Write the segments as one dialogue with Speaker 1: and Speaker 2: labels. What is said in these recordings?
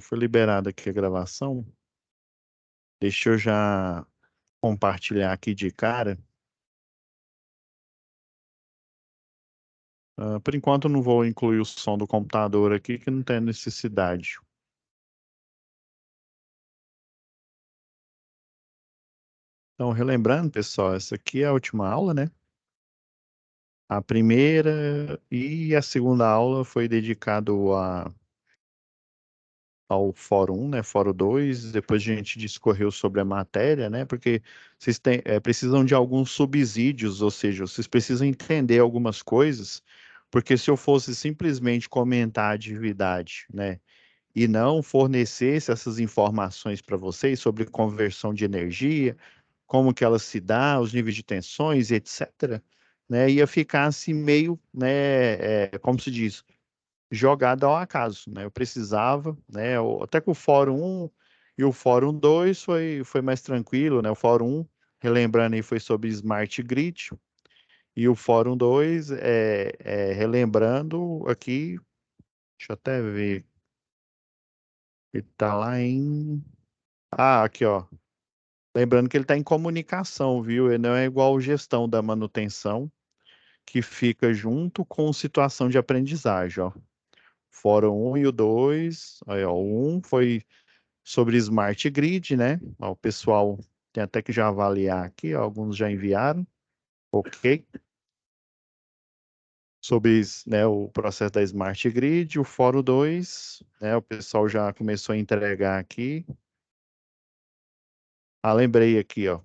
Speaker 1: Foi liberada aqui a gravação. Deixa eu já compartilhar aqui de cara. Por enquanto, eu não vou incluir o som do computador aqui, que não tem necessidade. Então, relembrando, pessoal, essa aqui é a última aula, né? A primeira e a segunda aula foi dedicado ao Fórum 1, né? Fórum 2. Depois a gente discorreu sobre a matéria, né? Porque vocês precisam de alguns subsídios, ou seja, vocês precisam entender algumas coisas, porque se eu fosse simplesmente comentar a atividade, né? E não fornecesse essas informações para vocês sobre conversão de energia, como que ela se dá, os níveis de tensões, etc., né? Ia ficar assim meio, né? Como se diz? Jogada ao acaso, né? Eu precisava, né? Até que o Fórum 1 e o Fórum 2 foi mais tranquilo, né? O Fórum 1, relembrando aí, foi sobre Smart Grid, e o Fórum 2, relembrando aqui, deixa eu até ver, ele tá lá em... Ah, aqui, ó. Lembrando que ele está em comunicação, viu? Ele não é igual gestão da manutenção, que fica junto com situação de aprendizagem, ó. Fórum 1 e o 2, aí, ó, o 1 foi sobre Smart Grid, né? Ó, o pessoal tem até que já avaliar aqui, ó, alguns já enviaram, ok? Sobre, né, o processo da Smart Grid, o Fórum 2, né? O pessoal já começou a entregar aqui. Ah, lembrei aqui, ó.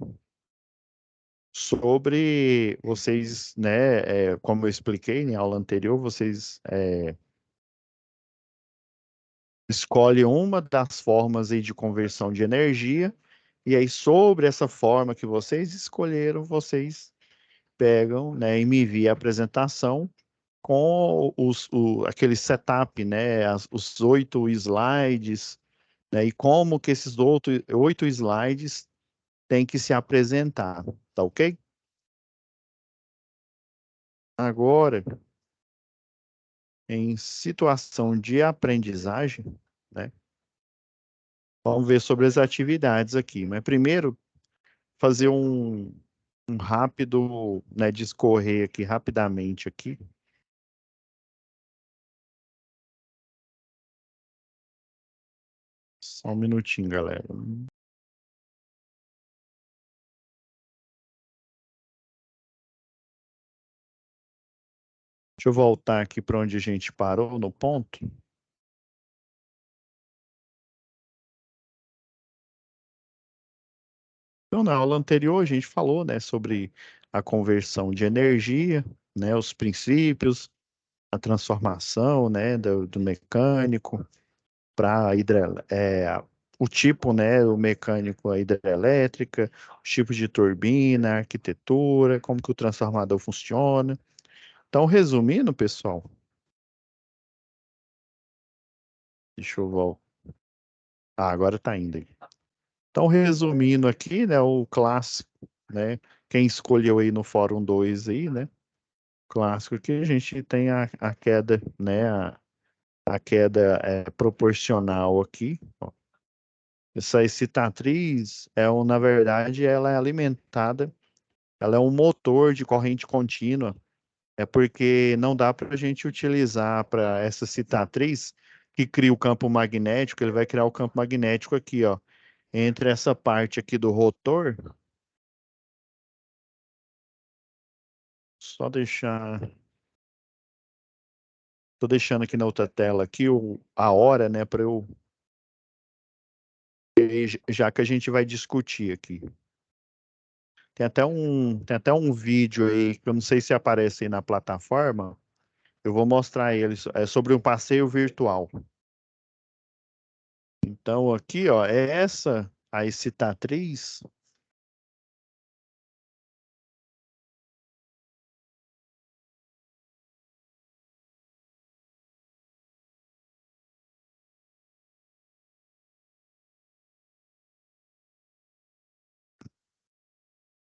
Speaker 1: Sobre vocês, né, como eu expliquei em aula anterior, vocês escolhem uma das formas aí de conversão de energia, e aí sobre essa forma que vocês escolheram, vocês pegam, né, e me enviam a apresentação com aquele setup, né, os 8 slides, né, e como que esses 8 slides têm que se apresentar, tá ok? Agora, em situação de aprendizagem, né? Vamos ver sobre as atividades aqui. Mas primeiro, fazer um rápido, né, discorrer aqui rapidamente aqui. Só um minutinho, galera. Deixa eu voltar aqui para onde a gente parou no ponto. Então, na aula anterior, a gente falou, né, sobre a conversão de energia, né, os princípios, a transformação, né, do mecânico para o tipo, né, o mecânico, a hidrelétrica, os tipos de turbina, a arquitetura, como que o transformador funciona. Então, resumindo, pessoal, deixa eu voltar. Ah, agora está indo aí. Então, resumindo aqui, né, o clássico, né, quem escolheu aí no Fórum 2 aí, né, clássico que a gente tem a queda, né, a queda proporcional aqui, ó. Essa excitatriz na verdade, ela é alimentada, ela é um motor de corrente contínua, é porque não dá para a gente utilizar para essa excitatriz que cria o campo magnético, ele vai criar o campo magnético aqui, ó, entre essa parte aqui do rotor. Só deixar. Tô deixando aqui na outra tela aqui a hora, né, para eu, já que a gente vai discutir aqui. Tem até um vídeo aí que eu não sei se aparece aí na plataforma. Eu vou mostrar ele, é sobre um passeio virtual. Então aqui, ó, é essa a excitatriz.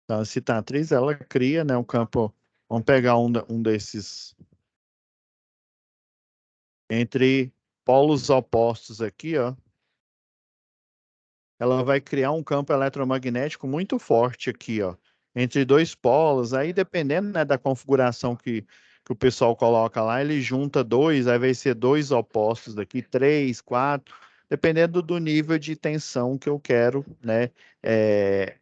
Speaker 1: Então, a excitatriz ela cria, né, um campo. Vamos pegar um desses entre polos opostos aqui, ó. ela vai criar um campo eletromagnético muito forte aqui, ó, entre dois polos. Aí, dependendo, né, da configuração que o pessoal coloca lá, ele junta dois, aí vai ser dois opostos daqui, três, quatro, dependendo do nível de tensão que eu quero, né, é,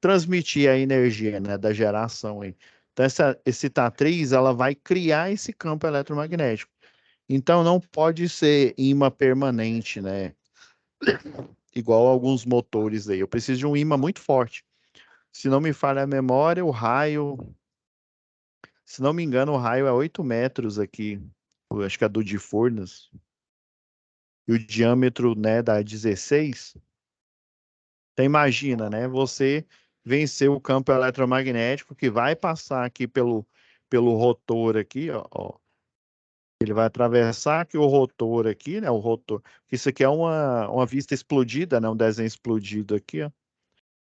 Speaker 1: transmitir a energia, né, da geração aí. Então, essa excitatriz, ela vai criar esse campo eletromagnético. Então, não pode ser ímã permanente, né? Igual alguns motores aí. Eu preciso de um ímã muito forte. Se não me falha a memória, o raio, se não me engano, o raio é 8 metros aqui. Eu acho que é do de Furnas. E o diâmetro, né, dá 16. Então imagina, né, você vencer o campo eletromagnético que vai passar aqui pelo rotor aqui, ó. Ele vai atravessar aqui o rotor aqui, né, o rotor. Isso aqui é uma vista explodida, né, um desenho explodido aqui, ó.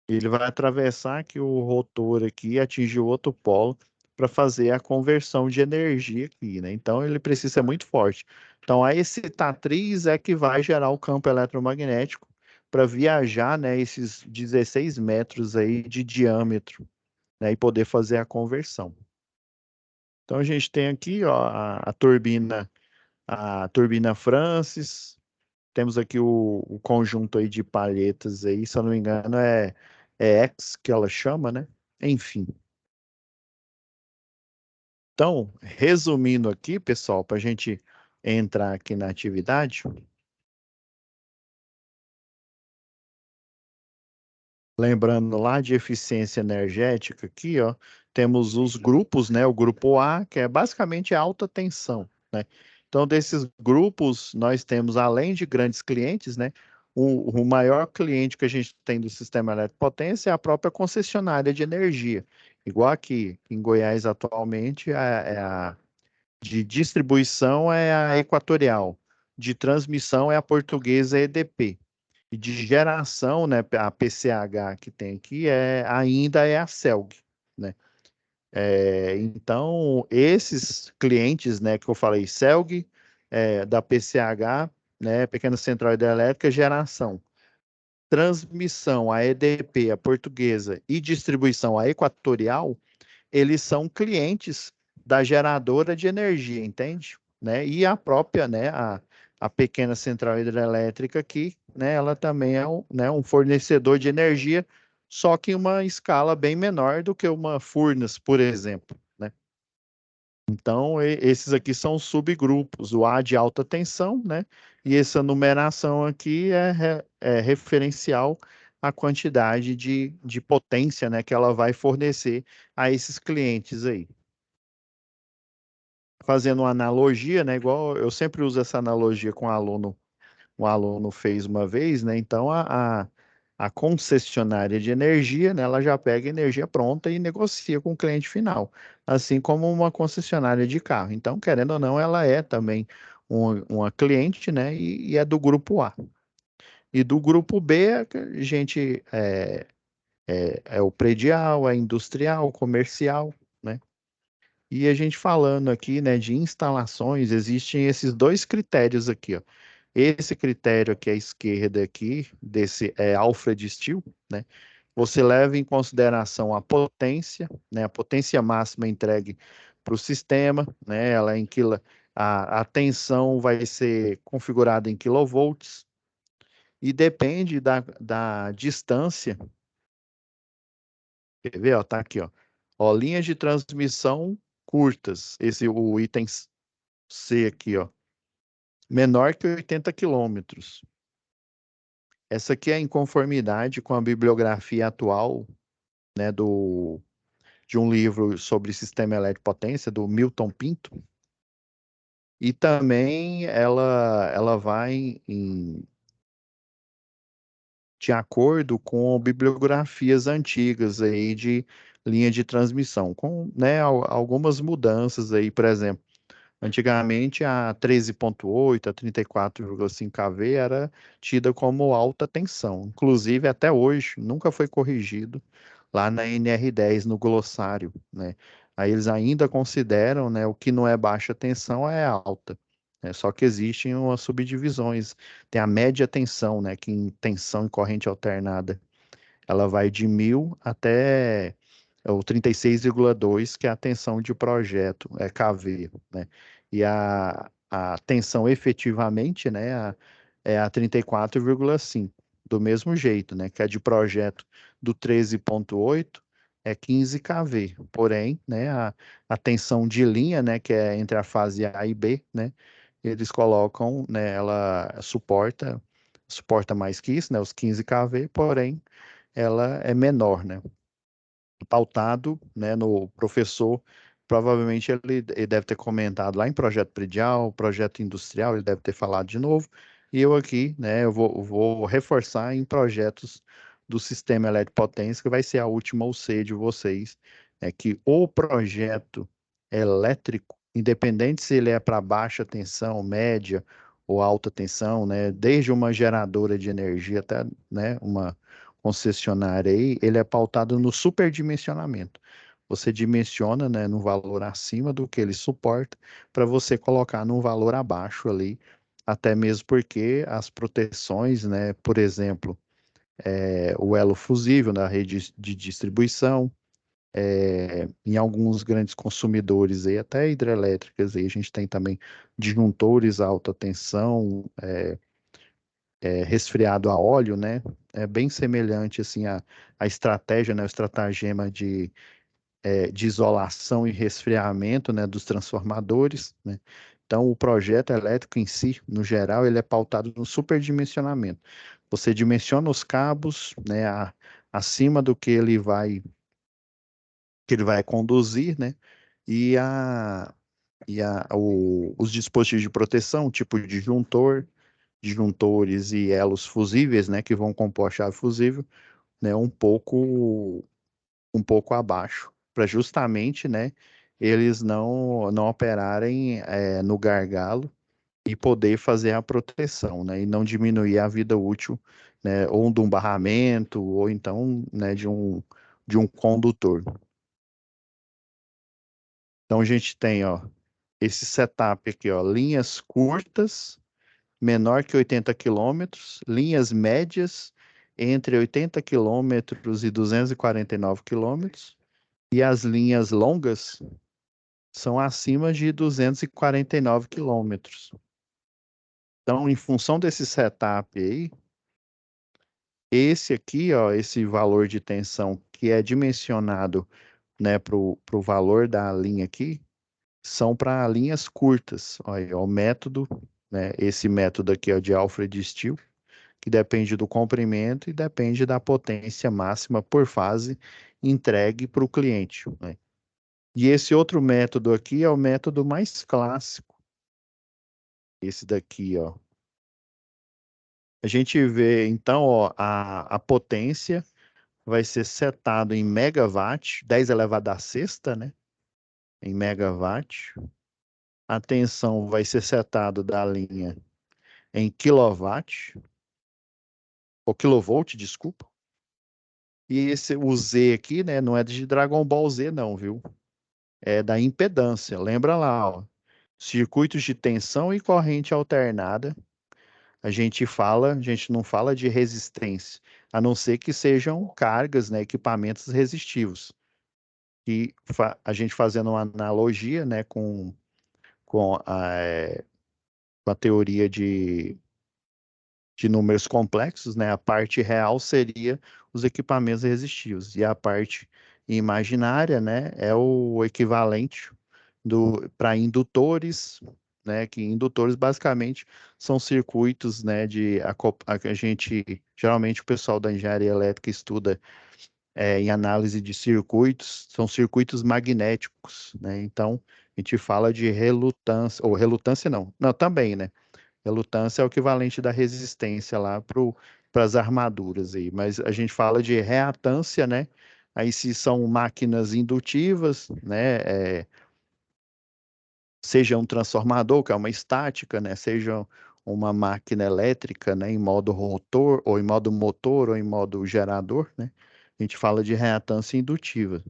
Speaker 1: Ele vai atravessar aqui o rotor aqui e atingir o outro polo para fazer a conversão de energia aqui, né? Então ele precisa ser muito forte. Então a excitatriz é que vai gerar o campo eletromagnético para viajar, né, esses 16 metros aí de diâmetro, né, e poder fazer a conversão. Então a gente tem aqui, ó, a turbina Francis. Temos aqui o conjunto aí de palhetas aí, se eu não me engano, é X que ela chama, né? Enfim. Então, resumindo aqui, pessoal, para a gente entrar aqui na atividade, lembrando lá de eficiência energética aqui, ó, temos os grupos, né? O grupo A, que é basicamente alta tensão, né? Então, desses grupos, nós temos, além de grandes clientes, né? O maior cliente que a gente tem do sistema elétrico potência é a própria concessionária de energia. Igual aqui em Goiás, atualmente, de distribuição é a Equatorial, de transmissão é a portuguesa EDP. E de geração, né, a PCH que tem aqui ainda é a CELG, né? Então, esses clientes, né, que eu falei, CELG, da PCH, né, Pequena Central Hidrelétrica, geração, transmissão, a EDP, a portuguesa, e distribuição, a Equatorial, eles são clientes da geradora de energia, entende? Né? E a própria, né, a pequena central hidrelétrica aqui, né, ela também é né, um fornecedor de energia, só que em uma escala bem menor do que uma Furnas, por exemplo, né? Então, esses aqui são subgrupos, o A de alta tensão, né? E essa numeração aqui é referencial à quantidade de potência, né, que ela vai fornecer a esses clientes aí. Fazendo uma analogia, né? Igual eu sempre uso essa analogia com um aluno fez uma vez, né? Então a concessionária de energia, né? Ela já pega energia pronta e negocia com o cliente final, assim como uma concessionária de carro. Então, querendo ou não, ela é também uma cliente, né? E é do grupo A. E do grupo B, a gente é o predial, é industrial, comercial, né? E a gente falando aqui, né, de instalações, existem esses dois critérios aqui, ó. Esse critério aqui à esquerda aqui, desse Alfred Steel, né? Você leva em consideração a potência, né? A potência máxima entregue para o sistema, né? Ela é a tensão vai ser configurada em kilovolts e depende da distância. Quer ver, ó? Tá aqui, ó. Ó, linhas de transmissão curtas. O item C aqui, ó, menor que 80 quilômetros. Essa aqui é em conformidade com a bibliografia atual, né, de um livro sobre sistema elétrico potência, do Milton Pinto, e também ela vai de acordo com bibliografias antigas aí de linha de transmissão, com, né, algumas mudanças aí, por exemplo. Antigamente, a 13,8, a 34,5 kV era tida como alta tensão. Inclusive, até hoje, nunca foi corrigido lá na NR10, no glossário, né? Aí eles ainda consideram, né, o que não é baixa tensão é alta. né? Só que existem umas subdivisões. Tem a média tensão, né? Que em tensão em corrente alternada, ela vai de 1.000 até o 36,2, que é a tensão de projeto, é kV, né? E a tensão efetivamente, né, é a 34,5. Do mesmo jeito, né, que a de projeto do 13,8 é 15 kV. Porém, né, a tensão de linha, né, que é entre a fase A e B, né, eles colocam, né, ela suporta mais que isso, né, os 15 kV, porém ela é menor, né? Pautado, né, no professor, provavelmente ele deve ter comentado lá em projeto predial, projeto industrial, ele deve ter falado de novo, e eu aqui, né, eu vou reforçar em projetos do sistema elétrico potência, que vai ser a última UC de vocês, é que o projeto elétrico, independente se ele é para baixa tensão, média ou alta tensão, né, desde uma geradora de energia até, né, uma concessionária aí, ele é pautado no superdimensionamento. Você dimensiona, né, no valor acima do que ele suporta, para você colocar num valor abaixo ali, até mesmo porque as proteções, né, por exemplo, o elo fusível na rede de distribuição, em alguns grandes consumidores aí, até hidrelétricas, aí a gente tem também disjuntores alta tensão, resfriado a óleo, né? É bem semelhante assim a estratégia, né? O estratagema de isolação e resfriamento, né? Dos transformadores, né? Então, o projeto elétrico em si, no geral, ele é pautado no superdimensionamento. Você dimensiona os cabos, né? Acima do que ele vai conduzir, né? E os dispositivos de proteção, tipo de disjuntor, disjuntores e elos fusíveis, né, que vão compor a chave fusível, né, um pouco abaixo, para justamente, né, eles não operarem no gargalo e poder fazer a proteção, né, e não diminuir a vida útil, né, ou de um barramento, ou então, né, de um condutor. Então a gente tem, ó, esse setup aqui, ó, linhas curtas menor que 80 quilômetros, linhas médias entre 80 quilômetros e 249 quilômetros, e as linhas longas são acima de 249 quilômetros. Então, em função desse setup aí, esse aqui, ó, esse valor de tensão que é dimensionado, né, para o valor da linha aqui, são para linhas curtas. Olha, o método, né, esse método aqui é o de Alfred Steel, que depende do comprimento e depende da potência máxima por fase entregue para o cliente, né? E esse outro método aqui é o método mais clássico, esse daqui, ó. A gente vê, então, ó, a potência vai ser setado em megawatt, 10 elevado à sexta, né? Em megawatt. A tensão vai ser setado da linha em quilowatt, ou kilovolt, desculpa. E o Z aqui, né, não é de Dragon Ball Z, não, viu? É da impedância. Lembra lá, ó. Circuitos de tensão e corrente alternada. A gente não fala de resistência, a não ser que sejam cargas, né, equipamentos resistivos. E a gente fazendo uma analogia, né, com a teoria de números complexos, né? A parte real seria os equipamentos resistivos e a parte imaginária, né, é o equivalente do para indutores, né, que indutores basicamente são circuitos, né, a gente geralmente o pessoal da engenharia elétrica estuda em análise de circuitos, são circuitos magnéticos, né? Então a gente fala de relutância ou relutância não, não também, né? Relutância é o equivalente da resistência lá para as armaduras aí, mas a gente fala de reatância, né? Aí se são máquinas indutivas, né? Seja um transformador, que é uma estática, né? Seja uma máquina elétrica, né? Em modo rotor, ou em modo motor, ou em modo gerador, né? A gente fala de reatância indutiva,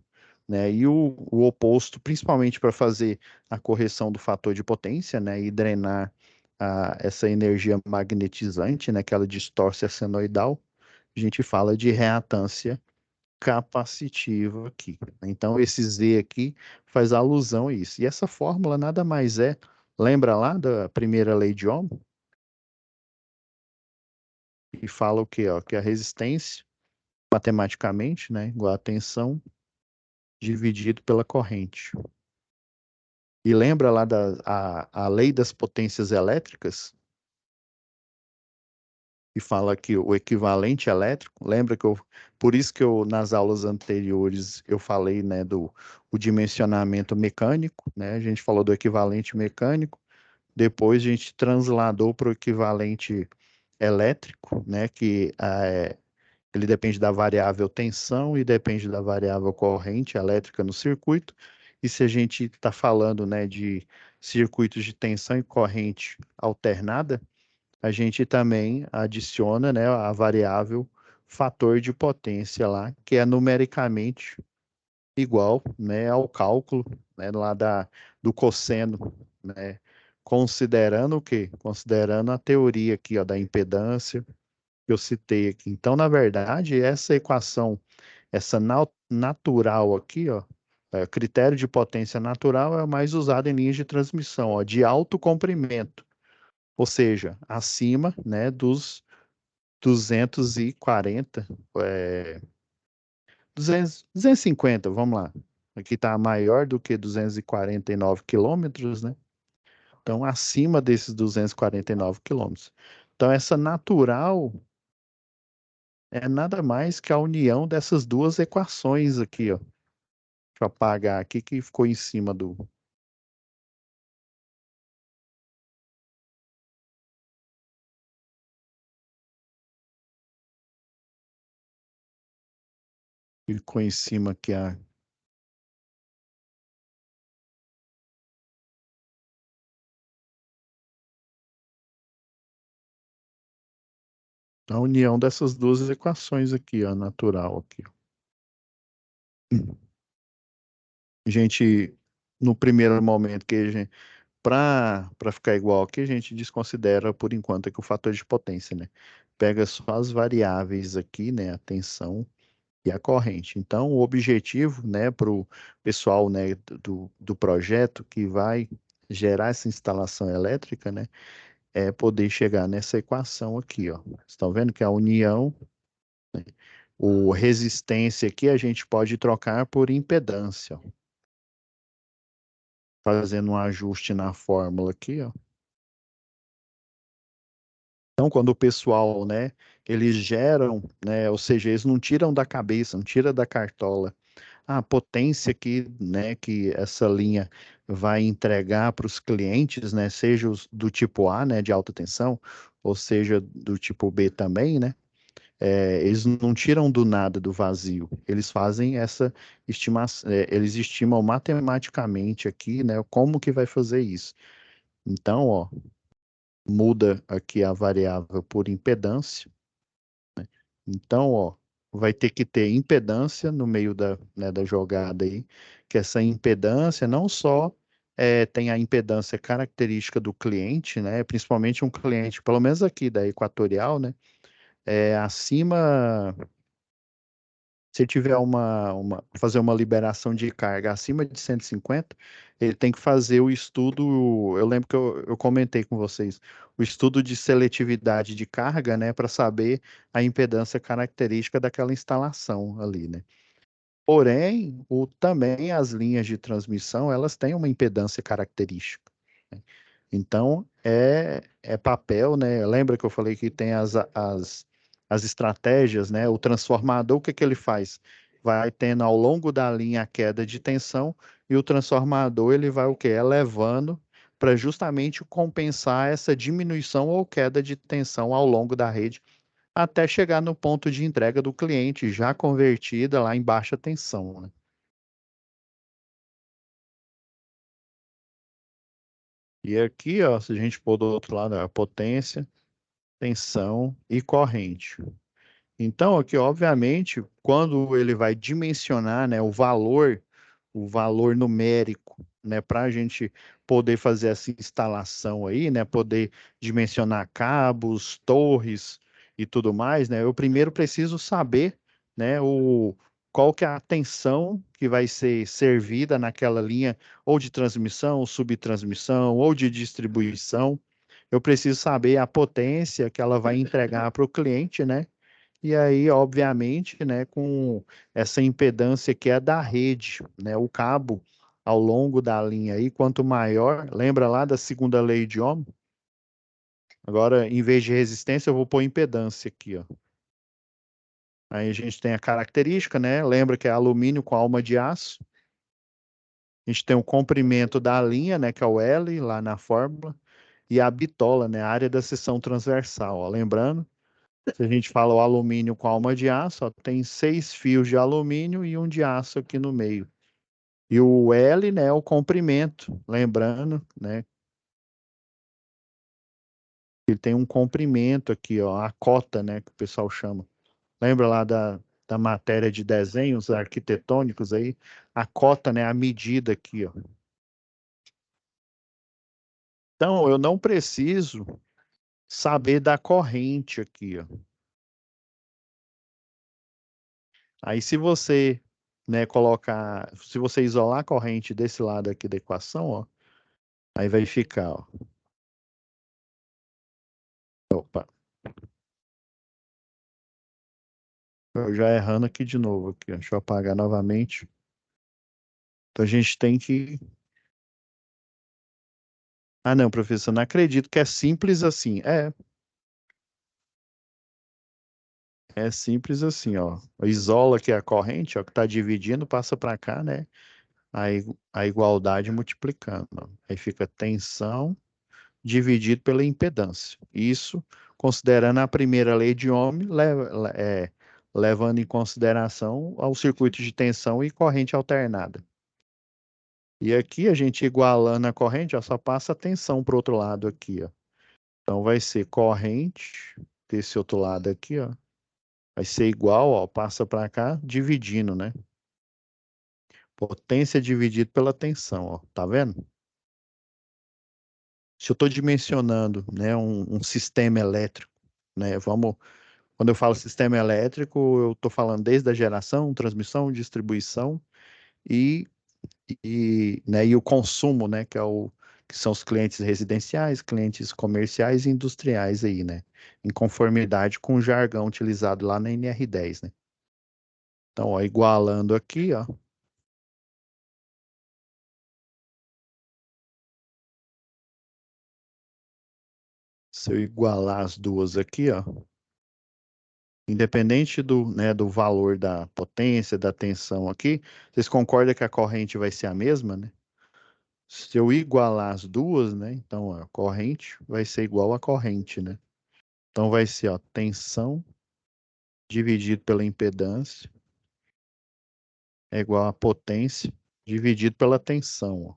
Speaker 1: né? E o oposto, principalmente para fazer a correção do fator de potência, né? E drenar essa energia magnetizante, né, que ela distorce a senoidal, a gente fala de reatância capacitiva aqui. Então, esse Z aqui faz alusão a isso. E essa fórmula nada mais é, lembra lá da primeira lei de Ohm? E fala o quê? Ó, que a resistência, matematicamente, né, igual a tensão dividido pela corrente. E lembra lá a lei das potências elétricas? E fala que o equivalente elétrico, lembra que por isso que eu, nas aulas anteriores, eu falei, né, do o dimensionamento mecânico, né, a gente falou do equivalente mecânico, depois a gente transladou para o equivalente elétrico, né, que ele depende da variável tensão e depende da variável corrente elétrica no circuito, e se a gente está falando, né, de circuitos de tensão e corrente alternada, a gente também adiciona, né, a variável fator de potência lá, que é numericamente igual, né, ao cálculo, né, lá do cosseno, né, considerando o quê? Considerando a teoria aqui, ó, da impedância que eu citei aqui. Então, na verdade, essa equação, essa natural aqui, ó, critério de potência natural é o mais usado em linhas de transmissão, ó, de alto comprimento, ou seja, acima, né, dos 240, 250, vamos lá. Aqui está maior do que 249 quilômetros, né? Então, acima desses 249 quilômetros. Então, essa natural é nada mais que a união dessas duas equações aqui, ó. Deixa eu apagar aqui que ficou em cima ficou em cima aqui a união dessas duas equações aqui, ó, natural aqui, ó. Gente, no primeiro momento que a gente para ficar igual aqui, a gente desconsidera por enquanto aqui o fator de potência, né? Pega só as variáveis aqui, né? A tensão e a corrente. Então, o objetivo, né, para o pessoal, né, do projeto que vai gerar essa instalação elétrica, né, é poder chegar nessa equação aqui, ó. Estão vendo que a união, o resistência aqui a gente pode trocar por impedância, ó. Fazendo um ajuste na fórmula aqui, ó. Então, quando o pessoal, né, eles geram, né, ou seja, eles não tiram da cabeça, não tira da cartola a potência que, né, que essa linha vai entregar para os clientes, né, seja os do tipo A, né, de alta tensão, ou seja do tipo B também, né, eles não tiram do nada, do vazio, eles fazem essa estimação, eles estimam matematicamente aqui, né, como que vai fazer isso. Então, ó, muda aqui a variável por impedância. Então, ó, vai ter que ter impedância no meio né, da jogada aí, que essa impedância não só tem a impedância característica do cliente, né, principalmente um cliente, pelo menos aqui da Equatorial, né, acima, se ele tiver fazer uma liberação de carga acima de 150, ele tem que fazer o estudo, eu lembro que eu comentei com vocês, o estudo de seletividade de carga, né, para saber a impedância característica daquela instalação ali, né? Porém, também as linhas de transmissão, elas têm uma impedância característica, né? Então, é papel, né? Lembra que eu falei que tem as estratégias, né? O transformador, o que que ele faz? Vai tendo ao longo da linha a queda de tensão e o transformador, ele vai o quê? Elevando para justamente compensar essa diminuição ou queda de tensão ao longo da rede até chegar no ponto de entrega do cliente, já convertida lá em baixa tensão, né? E aqui, ó, se a gente pôr do outro lado, a potência, tensão e corrente. Então, aqui, obviamente, quando ele vai dimensionar, né, o valor numérico, né, para a gente poder fazer essa instalação aí, né? Poder dimensionar cabos, torres e tudo mais, né? Eu primeiro preciso saber, né? Qual que é a tensão que vai ser servida naquela linha ou de transmissão, subtransmissão ou de distribuição. Eu preciso saber a potência que ela vai entregar para o cliente, né? E aí, obviamente, né, com essa impedância que é da rede, né, o cabo ao longo da linha aí, quanto maior, lembra lá da segunda lei de Ohm? Agora, em vez de resistência, eu vou pôr impedância aqui, ó. Aí a gente tem a característica, né? Lembra que é alumínio com alma de aço. A gente tem o comprimento da linha, né, que é o L lá na fórmula, e a bitola, né, a área da seção transversal, ó. Lembrando, se a gente fala o alumínio com alma de aço, ó, tem 6 fios de alumínio e um de aço aqui no meio. E o L, né, é o comprimento, lembrando, né, ele tem um comprimento aqui, ó, a cota, né, que o pessoal chama. Lembra lá da matéria de desenhos arquitetônicos aí? A cota, né, a medida aqui, ó. Então, eu não preciso saber da corrente aqui, ó. Aí, se você, né, colocar, se você isolar a corrente desse lado aqui da equação, ó, aí vai ficar, ó. Opa, eu já errando aqui de novo aqui, ó. Deixa eu apagar novamente. Então a gente tem que. Ah, não, professor, não acredito que é simples assim. É simples assim, ó. Isola aqui a corrente, ó, que está dividindo, passa para cá, né? A igualdade multiplicando, ó. Aí fica tensão dividido pela impedância. Isso considerando a primeira lei de Ohm, levando em consideração ao circuito de tensão e corrente alternada. E aqui a gente igualando a corrente, ó, só passa a tensão para o outro lado aqui, ó. Então vai ser corrente desse outro lado aqui, ó. Vai ser igual, ó, passa para cá, dividindo, né? Potência dividido pela tensão, ó. Tá vendo? Se eu estou dimensionando, né, um sistema elétrico, né? Quando eu falo sistema elétrico, eu estou falando desde a geração, transmissão, distribuição e né, e o consumo, né, que são os clientes residenciais, clientes comerciais e industriais aí, né, em conformidade com o jargão utilizado lá na NR10, né. Então, ó, igualando aqui, ó, se eu igualar as duas aqui, ó, independente né, do valor da potência, da tensão aqui, vocês concordam que a corrente vai ser a mesma, né? Se eu igualar as duas, né, então ó, a corrente vai ser igual a corrente, né? Então vai ser, ó, tensão dividido pela impedância é igual a potência dividido pela tensão, ó.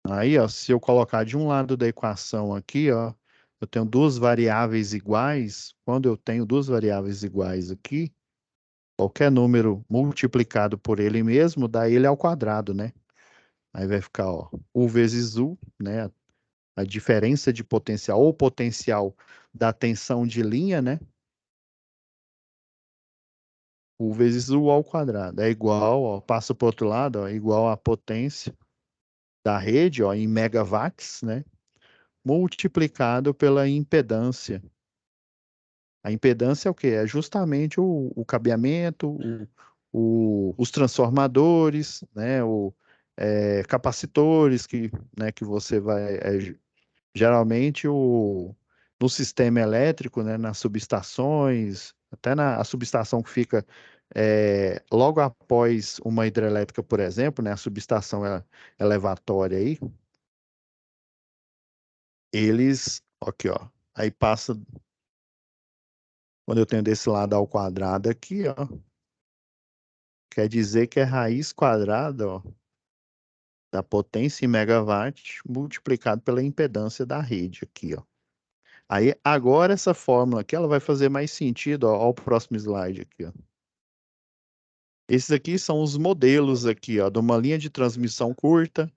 Speaker 1: Aí, ó, se eu colocar de um lado da equação aqui, ó, eu tenho duas variáveis iguais. Quando eu tenho duas variáveis iguais aqui, qualquer número multiplicado por ele mesmo dá ele ao quadrado, né? Aí vai ficar, ó, U vezes U, né? A diferença de potencial ou potencial da tensão de linha, né? U vezes U ao quadrado. É igual, ó, passa para o outro lado, ó, é igual a potência da rede, ó, em megawatts, né? Multiplicado pela impedância. A impedância é o quê? É justamente o cabeamento, os transformadores, né? Capacitores né, que você vai. Geralmente no sistema elétrico, né, nas subestações, até a subestação que fica logo após uma hidrelétrica, por exemplo, né, a subestação elevatória aí, eles, aqui, ó, aí passa, quando eu tenho desse lado ao quadrado aqui, ó, quer dizer que é raiz quadrada, ó, da potência em megawatt multiplicado pela impedância da rede aqui, ó. Aí, agora essa fórmula aqui, ela vai fazer mais sentido, ó, o próximo slide aqui, ó. Esses aqui são os modelos aqui, ó, de uma linha de transmissão curta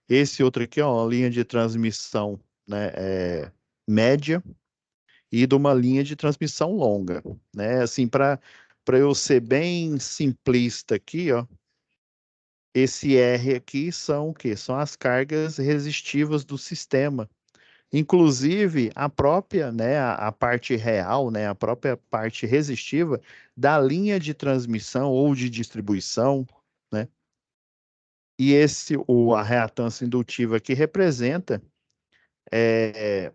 Speaker 1: Esse outro aqui, ó, uma linha de transmissão, né, média e de uma linha de transmissão longa, né? Assim, para eu ser bem simplista aqui, ó, esse R aqui são o quê? São as cargas resistivas do sistema. Inclusive, a própria, né, a parte real, né, a própria parte resistiva da linha de transmissão ou de distribuição, né? E a reatância indutiva aqui representa é,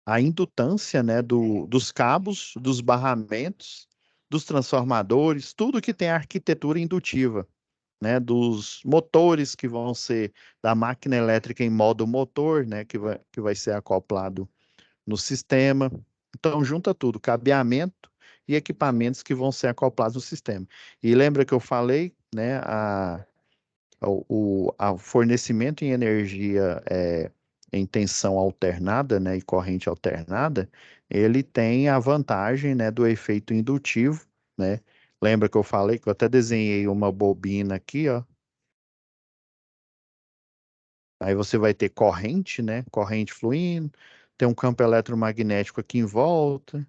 Speaker 1: a indutância, né, dos cabos, dos barramentos, dos transformadores, tudo que tem arquitetura indutiva, né, dos motores que vão ser da máquina elétrica em modo motor, né, que vai ser acoplado no sistema. Então, junta tudo, cabeamento e equipamentos que vão ser acoplados no sistema. E lembra que eu falei, né, o fornecimento em energia em tensão alternada, né, e corrente alternada, ele tem a vantagem, né, do efeito indutivo, né? Lembra que eu falei que eu até desenhei uma bobina aqui, ó. Aí você vai ter corrente, né? Corrente fluindo, tem um campo eletromagnético aqui em volta.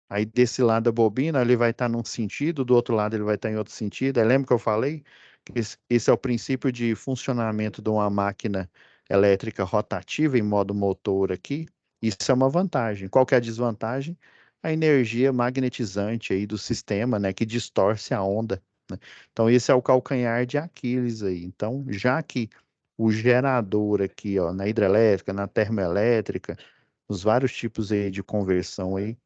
Speaker 1: Aí desse lado da bobina ele vai estar num sentido, do outro lado ele vai estar em outro sentido. Aí lembra que eu falei que esse é o princípio de funcionamento de uma máquina elétrica rotativa em modo motor aqui. Isso é uma vantagem. Qual que é a desvantagem? A energia magnetizante aí do sistema, né, que distorce a onda, né? Então esse é o calcanhar de Aquiles aí. Então, já que o gerador aqui, ó, na hidrelétrica, na termoelétrica, os vários tipos aí de conversão aí,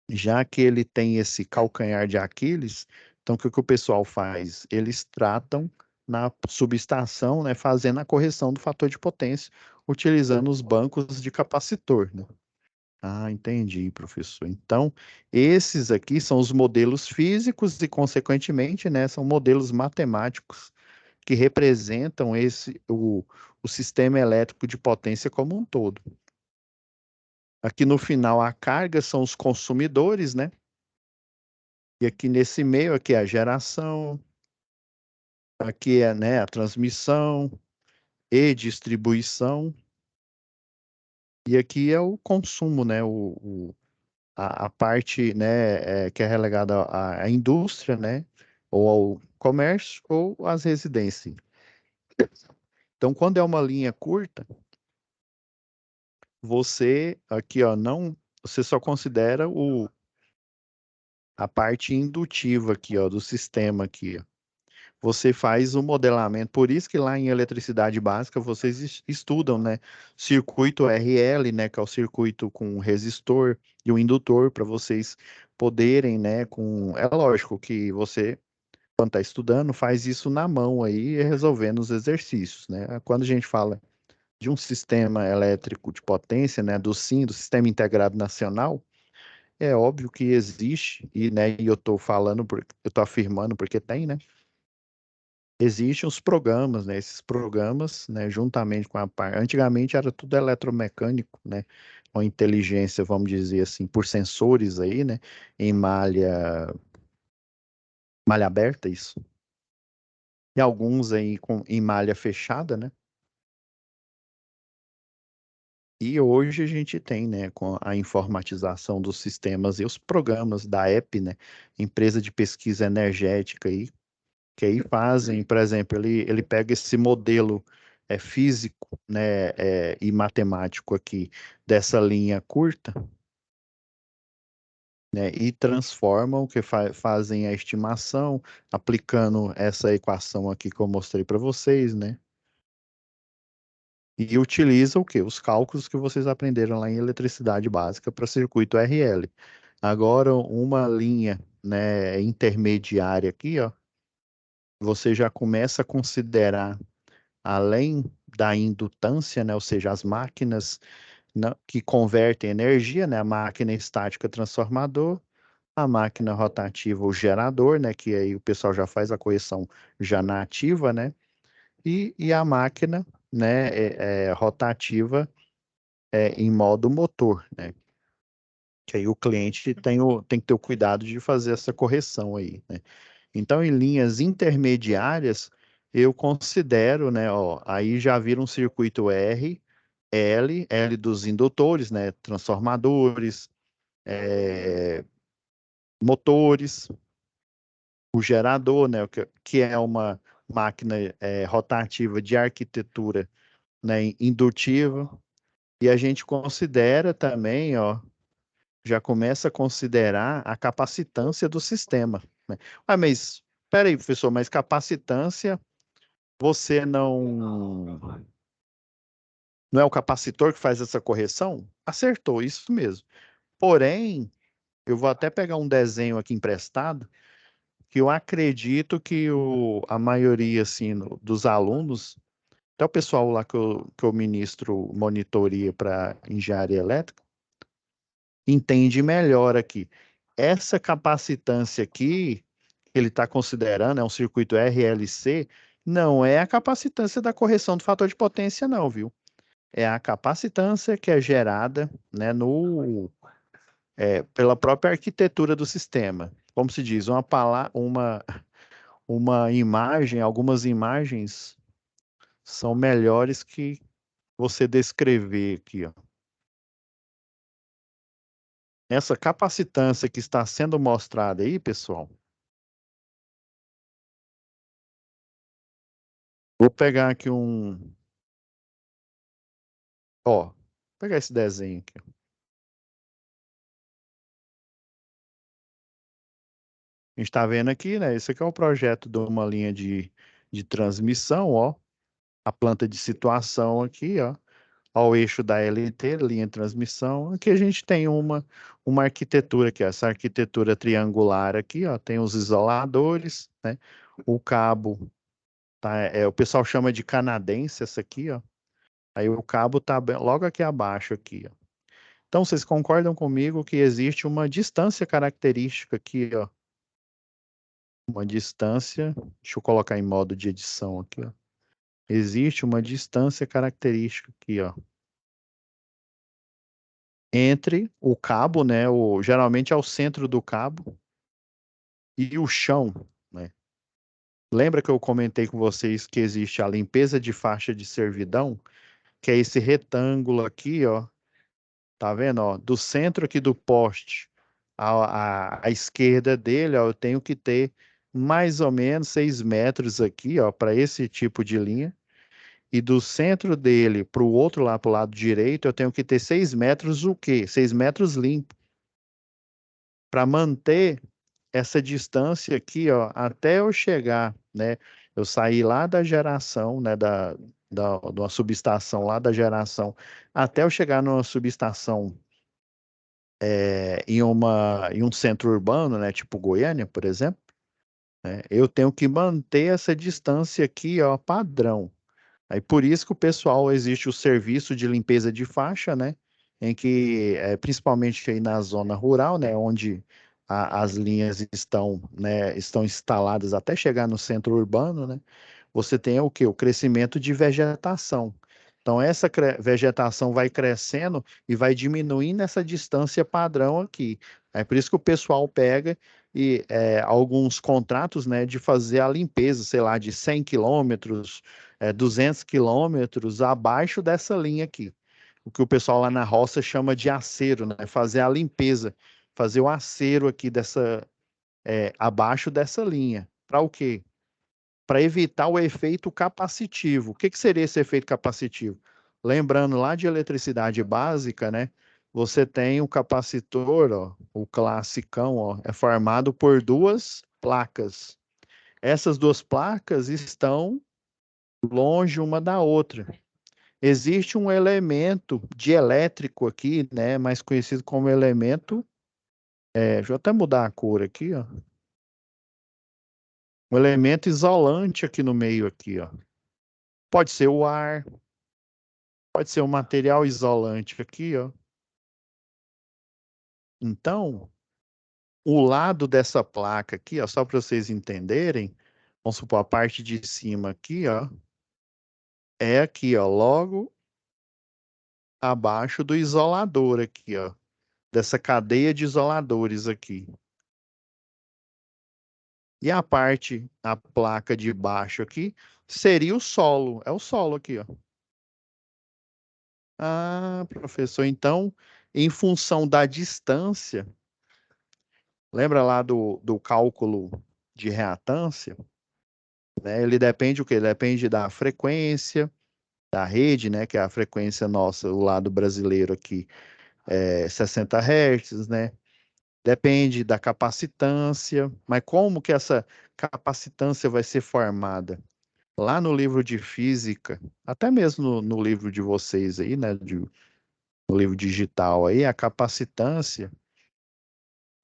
Speaker 1: já que ele tem esse calcanhar de Aquiles, então o que que o pessoal faz? Eles tratam na subestação, né, fazendo a correção do fator de potência, utilizando os bancos de capacitor, né? Ah, entendi, professor. Então, esses aqui são os modelos físicos e, consequentemente, né, são modelos matemáticos que representam o sistema elétrico de potência como um todo. Aqui no final, a carga são os consumidores, né? E aqui nesse meio, aqui é a geração, aqui é, né, a transmissão e distribuição, e aqui é o consumo, né, a parte, né, que é relegada à indústria, né, ou ao comércio, ou às residências. Então, quando é uma linha curta, você aqui, ó, não, você só considera a parte indutiva aqui, ó, do sistema aqui, ó. Você faz o modelamento. Por isso que lá em eletricidade básica vocês estudam, né? Circuito RL, né? Que é o circuito com resistor e o indutor, para vocês poderem, né? É lógico que você, quando está estudando, faz isso na mão aí, resolvendo os exercícios, né? Quando a gente fala de um sistema elétrico de potência, né? Do SIN, do Sistema Integrado Nacional, é óbvio que existe, e, né, e eu estou falando, eu estou afirmando porque tem, né? Existem os programas, né? Esses programas, né, juntamente com a parte. Antigamente era tudo eletromecânico, né? Com inteligência, vamos dizer assim, por sensores aí, né? Em malha aberta, isso. E alguns aí em malha fechada, né? E hoje a gente tem, né, com a informatização dos sistemas e os programas da EP, né? Empresa de pesquisa energética aí, que aí fazem, por exemplo, ele pega esse modelo físico, né, e matemático aqui dessa linha curta, né, e transformam, que fazem a estimação, aplicando essa equação aqui que eu mostrei para vocês, né, e utiliza o quê? Os cálculos que vocês aprenderam lá em eletricidade básica para circuito RL. Agora, uma linha, né, intermediária aqui, ó, você já começa a considerar além da indutância, né, ou seja, as máquinas que convertem energia, né, a máquina estática transformador, a máquina rotativa, o gerador, né, que aí o pessoal já faz a correção já na ativa, né, e a máquina, né, rotativa em modo motor, né, que aí o cliente tem que ter o cuidado de fazer essa correção aí, né. Então, em linhas intermediárias, eu considero, né, ó, aí já vira um circuito R, L dos indutores, né, transformadores, é, motores, o gerador, né, que é uma máquina rotativa de arquitetura, né, indutiva, e a gente considera também, ó, já começa a considerar a capacitância do sistema, né? Ah, mas peraí, professor, mas capacitância, você não é o capacitor que faz essa correção? Acertou, isso mesmo. Porém, eu vou até pegar um desenho aqui emprestado, que eu acredito que a maioria, assim, dos alunos, até o pessoal lá que eu ministro monitoria para engenharia elétrica, entende melhor aqui. Essa capacitância aqui, que ele está considerando, é um circuito RLC, não é a capacitância da correção do fator de potência, não, viu? É a capacitância que é gerada, né, pela própria arquitetura do sistema. Como se diz, uma imagem, algumas imagens são melhores que você descrever aqui, ó. Essa capacitância que está sendo mostrada aí, pessoal, vou pegar aqui vou pegar esse desenho aqui. A gente está vendo aqui, né? Esse aqui é o projeto de uma linha de transmissão, ó. A planta de situação aqui, ó. Ao eixo da LT, linha de transmissão. Aqui a gente tem uma arquitetura aqui, ó. Essa arquitetura triangular aqui, ó. Tem os isoladores, né? O cabo, tá? O pessoal chama de canadense, essa aqui, ó. Aí o cabo tá logo aqui abaixo, aqui, ó. Então, vocês concordam comigo que existe uma distância característica aqui, ó? Uma distância, deixa eu colocar em modo de edição aqui, ó. Existe uma distância característica aqui, ó, entre o cabo, né, geralmente é o centro do cabo e o chão, né? Lembra que eu comentei com vocês que existe a limpeza de faixa de servidão, que é esse retângulo aqui, ó, tá vendo, ó, do centro aqui do poste à esquerda dele, ó, eu tenho que ter mais ou menos 6 metros aqui, ó, para esse tipo de linha. E do centro dele para o outro lado, para o lado direito, eu tenho que ter 6 metros o quê? 6 metros limpo, para manter essa distância aqui, ó, até eu chegar, né? Eu saí lá da geração, né, de uma subestação lá da geração, até eu chegar numa subestação em um centro urbano, né, tipo Goiânia, por exemplo, né, eu tenho que manter essa distância aqui, ó, padrão. Aí por isso que o pessoal existe o serviço de limpeza de faixa, né? Em que, principalmente aí na zona rural, né? Onde as linhas estão, né? Estão instaladas até chegar no centro urbano, né? Você tem o quê? O crescimento de vegetação. Então, essa vegetação vai crescendo e vai diminuindo essa distância padrão aqui. É por isso que o pessoal pega e alguns contratos, né, de fazer a limpeza, sei lá, de 100 quilômetros, 200 quilômetros abaixo dessa linha aqui. O que o pessoal lá na roça chama de acero, né? Fazer a limpeza, fazer o acero aqui abaixo dessa linha. Para o quê? Para evitar o efeito capacitivo. O que que seria esse efeito capacitivo? Lembrando lá de eletricidade básica, né? Você tem o capacitor, ó, o classicão, ó, é formado por duas placas. Essas duas placas estão longe uma da outra. Existe um elemento dielétrico aqui, né, mais conhecido como elemento, deixa eu até mudar a cor aqui, ó. Um elemento isolante aqui no meio aqui, ó. Pode ser o ar, pode ser um material isolante aqui, ó. Então, o lado dessa placa aqui, ó, só para vocês entenderem, vamos supor a parte de cima aqui, ó, é aqui, ó, logo abaixo do isolador aqui, ó, dessa cadeia de isoladores aqui. E a placa de baixo aqui, seria o solo. É o solo aqui, ó. Ah, professor, então, em função da distância, lembra lá do cálculo de reatância, né? Ele depende o quê? Ele depende da frequência da rede, né? Que é a frequência nossa, o lado brasileiro aqui, é 60 Hz, né? Depende da capacitância, mas como que essa capacitância vai ser formada? Lá no livro de física, até mesmo no livro de vocês aí, né? No livro digital aí, a capacitância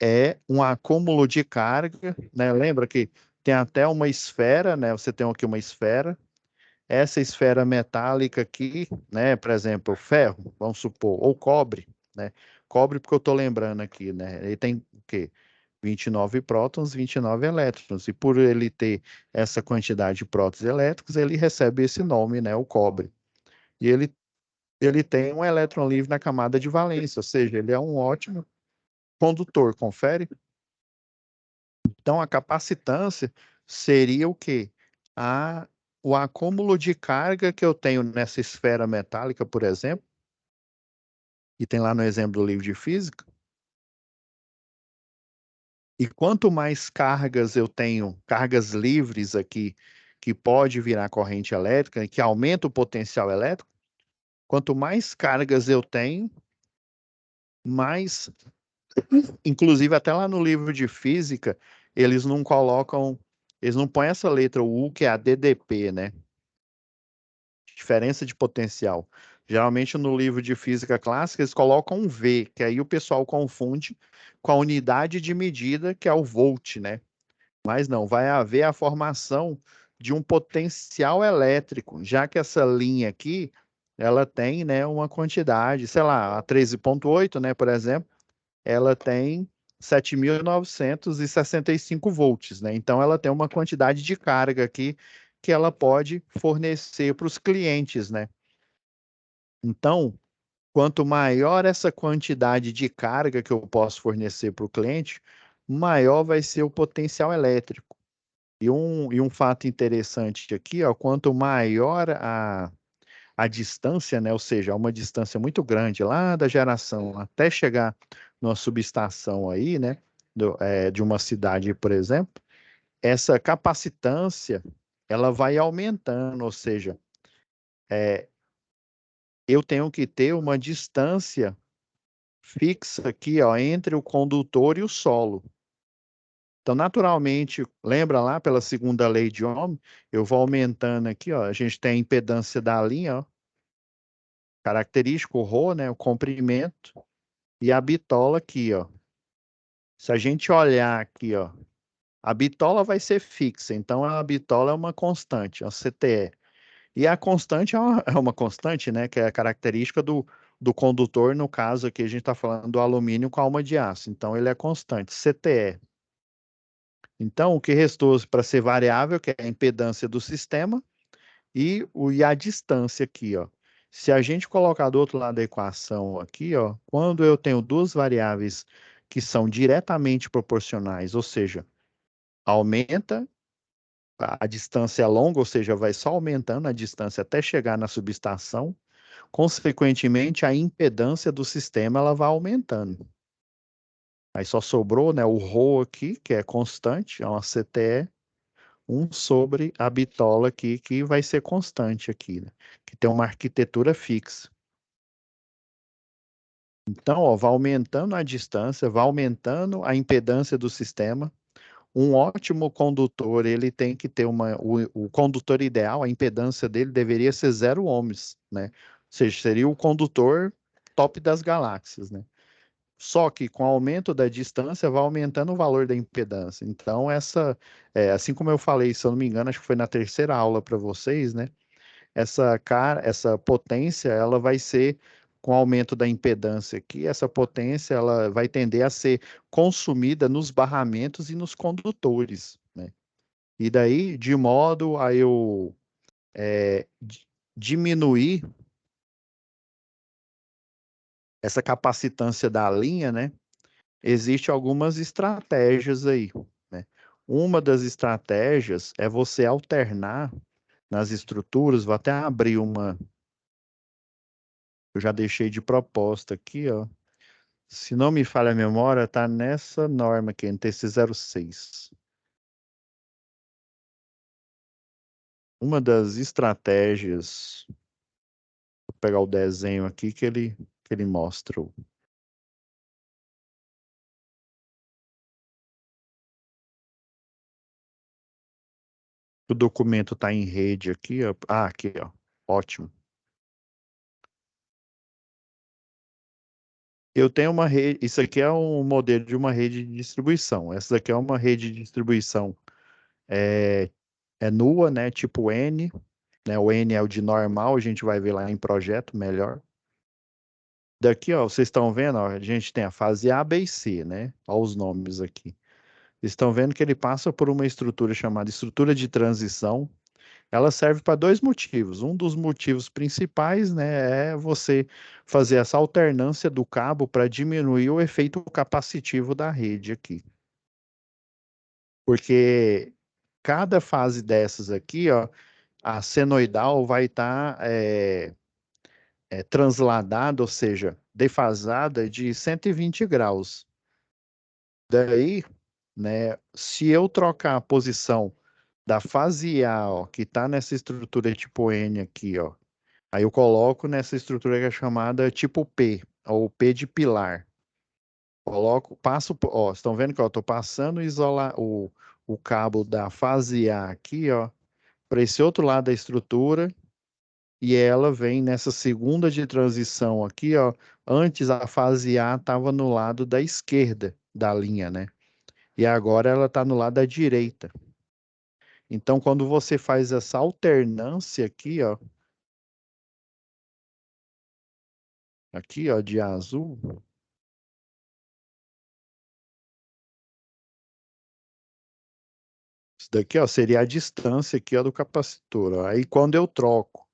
Speaker 1: é um acúmulo de carga, né? Lembra que tem até uma esfera, né? Você tem aqui uma esfera. Essa esfera metálica aqui, né? Por exemplo, ferro, vamos supor, ou cobre, né? Cobre porque eu estou lembrando aqui, né? Ele tem o quê? 29 prótons, 29 elétrons. E por ele ter essa quantidade de prótons e elétrons, ele recebe esse nome, né? O cobre. E ele tem um elétron livre na camada de valência, ou seja, ele é um ótimo condutor, confere? Então, a capacitância seria o quê? A, o acúmulo de carga que eu tenho nessa esfera metálica, por exemplo, que tem lá no exemplo do livro de física, e quanto mais cargas eu tenho, cargas livres aqui, que pode virar corrente elétrica, e que aumenta o potencial elétrico, quanto mais cargas eu tenho, mais, inclusive até lá no livro de física, eles não colocam, eles não põem essa letra U, que é a DDP, né? Diferença de potencial. Geralmente no livro de física clássica eles colocam um V, que aí o pessoal confunde com a unidade de medida, que é o volt, né? Mas não, vai haver a formação de um potencial elétrico, já que essa linha aqui, ela tem, né, uma quantidade, sei lá, a 13,8, né, por exemplo, ela tem 7.965 volts, né? Então ela tem uma quantidade de carga aqui que ela pode fornecer para os clientes, né? Então, quanto maior essa quantidade de carga que eu posso fornecer para o cliente, maior vai ser o potencial elétrico. E um fato interessante aqui, ó, quanto maior a distância, né, ou seja, uma distância muito grande lá da geração até chegar numa subestação aí, né, de uma cidade, por exemplo, essa capacitância ela vai aumentando, ou seja, é, eu tenho que ter uma distância fixa aqui, ó, entre o condutor e o solo. Então, naturalmente, lembra lá pela segunda lei de Ohm, eu vou aumentando aqui, ó, a gente tem a impedância da linha, ó, característico, o ρ, né, o comprimento, e a bitola aqui, ó. Se a gente olhar aqui, ó, a bitola vai ser fixa, então a bitola é uma constante, é uma CTE. E a constante é uma constante, né, que é a característica do condutor, no caso aqui a gente está falando do alumínio com alma de aço, então ele é constante, CTE. Então, o que restou para ser variável, que é a impedância do sistema, e a distância aqui, ó. Se a gente colocar do outro lado da equação aqui, ó, quando eu tenho duas variáveis que são diretamente proporcionais, ou seja, aumenta a distância é longa, ou seja, vai só aumentando a distância até chegar na subestação, consequentemente, a impedância do sistema ela vai aumentando. Aí só sobrou, né, o ρ aqui, que é constante, é uma CTE, sobre a bitola aqui, que vai ser constante aqui, né? Que tem uma arquitetura fixa. Então, ó, vai aumentando a distância, vai aumentando a impedância do sistema. Um ótimo condutor, ele tem que ter o condutor ideal, a impedância dele deveria ser 0 ohms, né? Ou seja, seria o condutor top das galáxias, né? Só que com o aumento da distância vai aumentando o valor da impedância. Então, assim como eu falei, se eu não me engano, acho que foi na terceira aula para vocês, né? Essa potência, ela vai ser, com o aumento da impedância aqui, essa potência, ela vai tender a ser consumida nos barramentos e nos condutores, né? E daí, de modo a eu diminuir essa capacitância da linha, né? Existem algumas estratégias aí, né? Uma das estratégias é você alternar nas estruturas. Vou até abrir uma, eu já deixei de proposta aqui, ó. Se não me falha a memória, tá nessa norma aqui, NTC 06. Uma das estratégias, vou pegar o desenho aqui que ele mostra. O documento está em rede aqui, ó. Ah, aqui, ó. Ótimo. Eu tenho uma rede. Isso aqui é um modelo de uma rede de distribuição. Essa daqui é uma rede de distribuição é, é nua, né? Tipo N, né? O N é o de normal, a gente vai ver lá em projeto melhor. Daqui, ó, vocês estão vendo, ó, a gente tem a fase A, B e C, né? Olha os nomes aqui. Vocês estão vendo que ele passa por uma estrutura chamada estrutura de transição. Ela serve para dois motivos. Um dos motivos principais, né, é você fazer essa alternância do cabo para diminuir o efeito capacitivo da rede aqui. Porque cada fase dessas aqui, ó, a senoidal vai estar transladada, ou seja, defasada de 120 graus. Daí, né, se eu trocar a posição da fase A, ó, que está nessa estrutura tipo N aqui, ó, aí eu coloco nessa estrutura que é chamada tipo P, ou P de pilar. Coloco, passo, ó, estão vendo que eu estou passando o cabo da fase A aqui, ó, para esse outro lado da estrutura, e ela vem nessa segunda de transição aqui, ó. Antes a fase A estava no lado da esquerda da linha, né? E agora ela está no lado da direita. Então, quando você faz essa alternância aqui, ó, de azul, isso daqui, ó, seria a distância aqui, ó, do capacitor, ó. Aí, quando eu troco,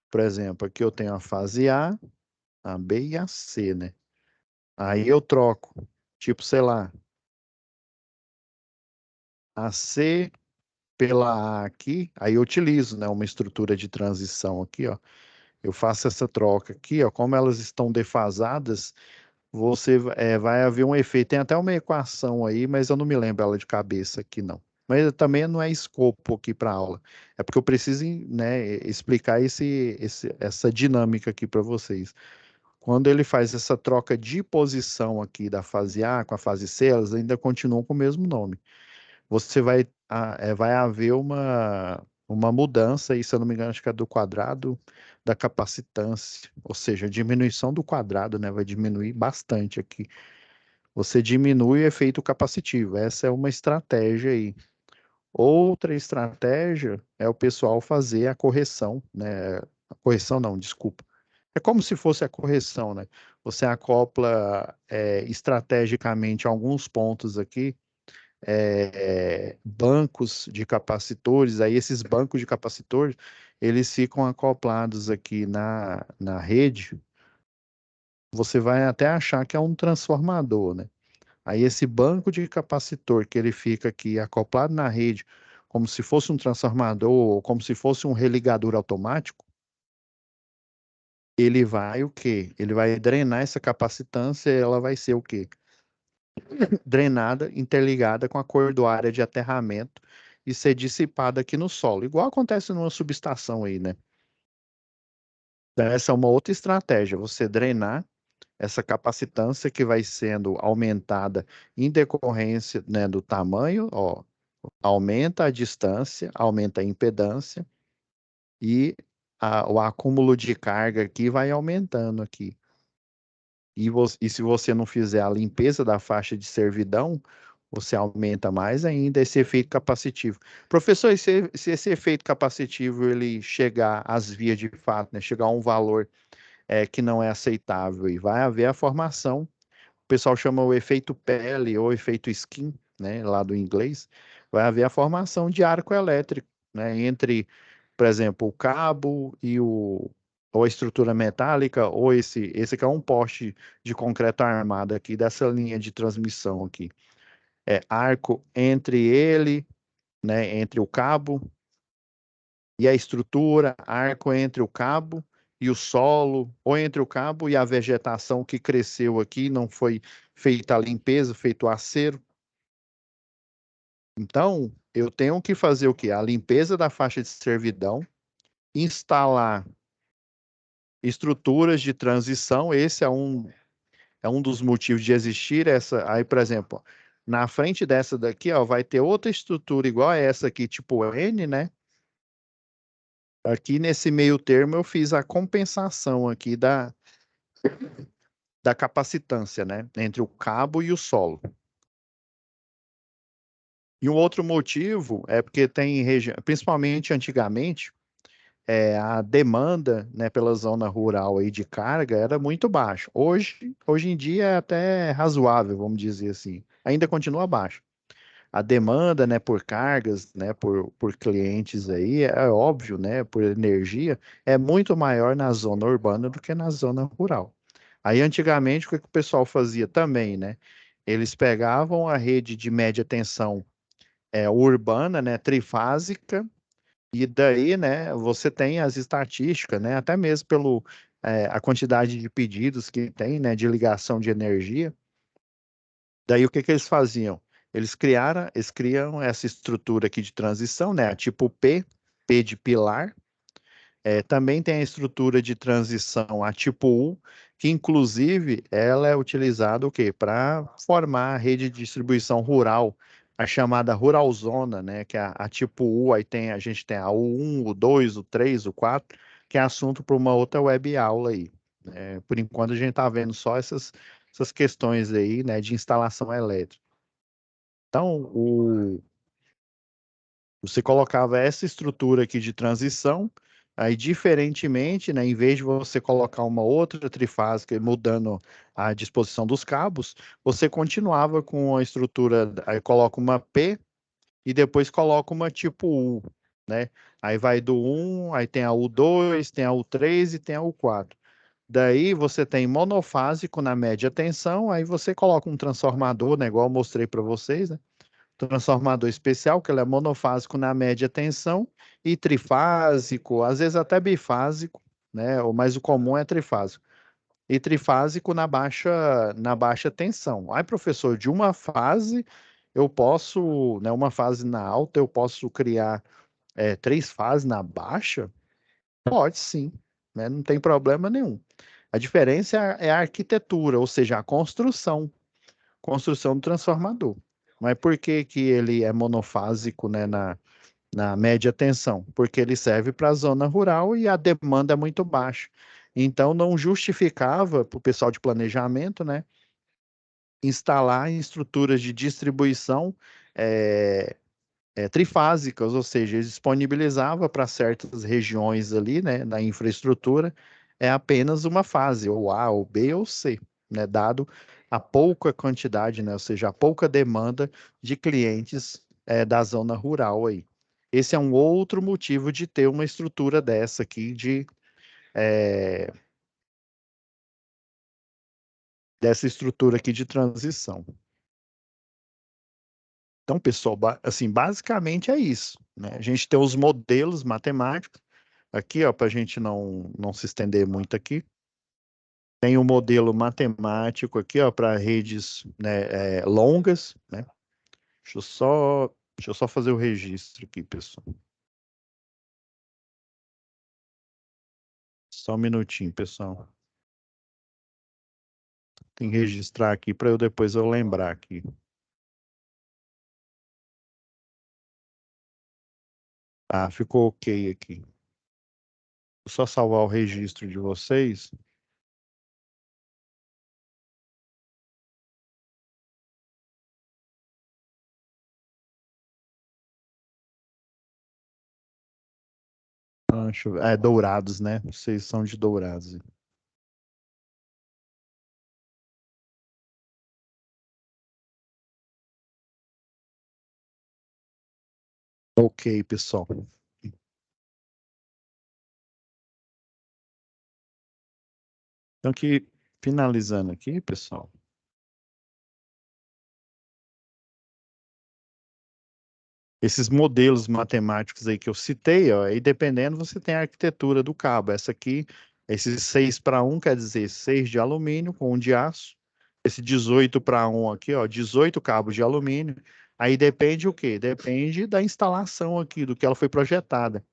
Speaker 1: por exemplo, aqui eu tenho a fase a B e a C, né? Aí eu troco, tipo, sei lá, a C pela A aqui, aí eu utilizo, né, uma estrutura de transição aqui, ó. Eu faço essa troca aqui, ó, como elas estão defasadas, vai haver um efeito. Tem até uma equação aí, mas eu não me lembro ela de cabeça aqui, não. Mas também não é escopo aqui para aula. É porque eu preciso, né, explicar essa dinâmica aqui para vocês. Quando ele faz essa troca de posição aqui da fase A com a fase C, elas ainda continuam com o mesmo nome. Você vai haver uma mudança, e se eu não me engano, acho que é do quadrado da capacitância, ou seja, a diminuição do quadrado, né, vai diminuir bastante aqui. Você diminui o efeito capacitivo. Essa é uma estratégia aí. Outra estratégia é o pessoal fazer a correção, né? A correção não, desculpa. É como se fosse a correção, né? Você acopla estrategicamente alguns pontos aqui, bancos de capacitores. Aí esses bancos de capacitores, eles ficam acoplados aqui na rede. Você vai até achar que é um transformador, né? Aí esse banco de capacitor que ele fica aqui acoplado na rede, como se fosse um transformador ou como se fosse um religador automático, ele vai o quê? Ele vai drenar essa capacitância, e ela vai ser o quê? Drenada, interligada com a cordoária de aterramento e ser dissipada aqui no solo, igual acontece numa subestação aí, né? Então, essa é uma outra estratégia, você drenar essa capacitância que vai sendo aumentada em decorrência, né, do tamanho, ó, aumenta a distância, aumenta a impedância e o acúmulo de carga aqui vai aumentando aqui. E se você não fizer a limpeza da faixa de servidão, você aumenta mais ainda esse efeito capacitivo. Professor, e se esse efeito capacitivo ele chegar às vias de fato, né, chegar a um valor que não é aceitável e vai haver a formação, o pessoal chama o efeito pele ou efeito skin, né, lá do inglês, vai haver a formação de arco elétrico, né, entre, por exemplo, o cabo ou a estrutura metálica, ou esse aqui é um poste de concreto armado aqui dessa linha de transmissão aqui. arco entre ele, né, entre o cabo e a estrutura, arco entre o cabo e o solo, ou entre o cabo e a vegetação que cresceu aqui, não foi feita a limpeza, feito o acero. Então, eu tenho que fazer o quê? A limpeza da faixa de servidão, instalar estruturas de transição, esse é um dos motivos de existir essa. Aí, por exemplo, na frente dessa daqui, ó, vai ter outra estrutura igual a essa aqui, tipo N, né? Aqui nesse meio termo eu fiz a compensação aqui da capacitância, né? Entre o cabo e o solo. E um outro motivo é porque tem região, principalmente antigamente, a demanda, né, pela zona rural aí de carga era muito baixa. Hoje em dia é até razoável, vamos dizer assim. Ainda continua baixa. A demanda, né, por cargas, né, por clientes aí, é óbvio, né, por energia, é muito maior na zona urbana do que na zona rural. Aí, antigamente, o que que o pessoal fazia também, né? Eles pegavam a rede de média tensão urbana, né, trifásica, e daí, né, você tem as estatísticas, né, até mesmo a quantidade de pedidos que tem, né, de ligação de energia. Daí o que que eles faziam? Eles criam essa estrutura aqui de transição, né? A tipo P, P de pilar. Também tem a estrutura de transição a tipo U, que inclusive ela é utilizada o quê? Para formar a rede de distribuição rural, a chamada Rural Zona, né? Que é a tipo U, aí a gente tem a U1, o 2, o 3, o 4, que é assunto para uma outra web aula aí. Por enquanto a gente está vendo só essas questões aí, né, de instalação elétrica. Então, você colocava essa estrutura aqui de transição, aí diferentemente, né, em vez de você colocar uma outra trifásica mudando a disposição dos cabos, você continuava com a estrutura, aí coloca uma P e depois coloca uma tipo U, né? Aí vai do 1, aí tem a U2, tem a U3 e tem a U4. Daí você tem monofásico na média tensão, aí você coloca um transformador, né, igual eu mostrei para vocês, né? Transformador especial, que ele é monofásico na média tensão, e trifásico, às vezes até bifásico, né? Mas o comum é trifásico. E trifásico na baixa tensão. Aí, professor, de uma fase eu posso, né, uma fase na alta, eu posso criar três fases na baixa? Pode sim, né? Não tem problema nenhum. A diferença é a arquitetura, ou seja, a construção do transformador. Mas por que que ele é monofásico, né, na média tensão? Porque ele serve para a zona rural e a demanda é muito baixa. Então não justificava para o pessoal de planejamento, né, instalar em estruturas de distribuição é, trifásicas, ou seja, eles disponibilizava para certas regiões ali, né, na infraestrutura, é apenas uma fase, ou A, ou B, ou C, né, dado a pouca quantidade, né, ou seja, a pouca demanda de clientes da zona rural aí. Esse é um outro motivo de ter uma estrutura dessa aqui, é, dessa estrutura aqui de transição. Então, pessoal, assim, basicamente é isso, né? A gente tem os modelos matemáticos aqui, ó, para a gente não se estender muito aqui. Tem um modelo matemático aqui, ó, para redes, né, longas, né? Deixa eu só fazer o registro aqui, pessoal. Só um minutinho, pessoal. Tem que registrar aqui para eu depois eu lembrar aqui. Ah, ficou ok aqui. Vou só salvar o registro de vocês. Ah, Dourados, né? Vocês são de Dourados. Ok, pessoal. Então, aqui, finalizando aqui, pessoal. esses modelos matemáticos aí que eu citei, ó, e dependendo você tem a arquitetura do cabo. Essa aqui, esse 6 para 1 quer dizer 6 de alumínio com 1 de aço. Esse 18 para 1 aqui, ó, 18 cabos de alumínio. Aí depende o quê? Depende da instalação aqui, do que ela foi projetada.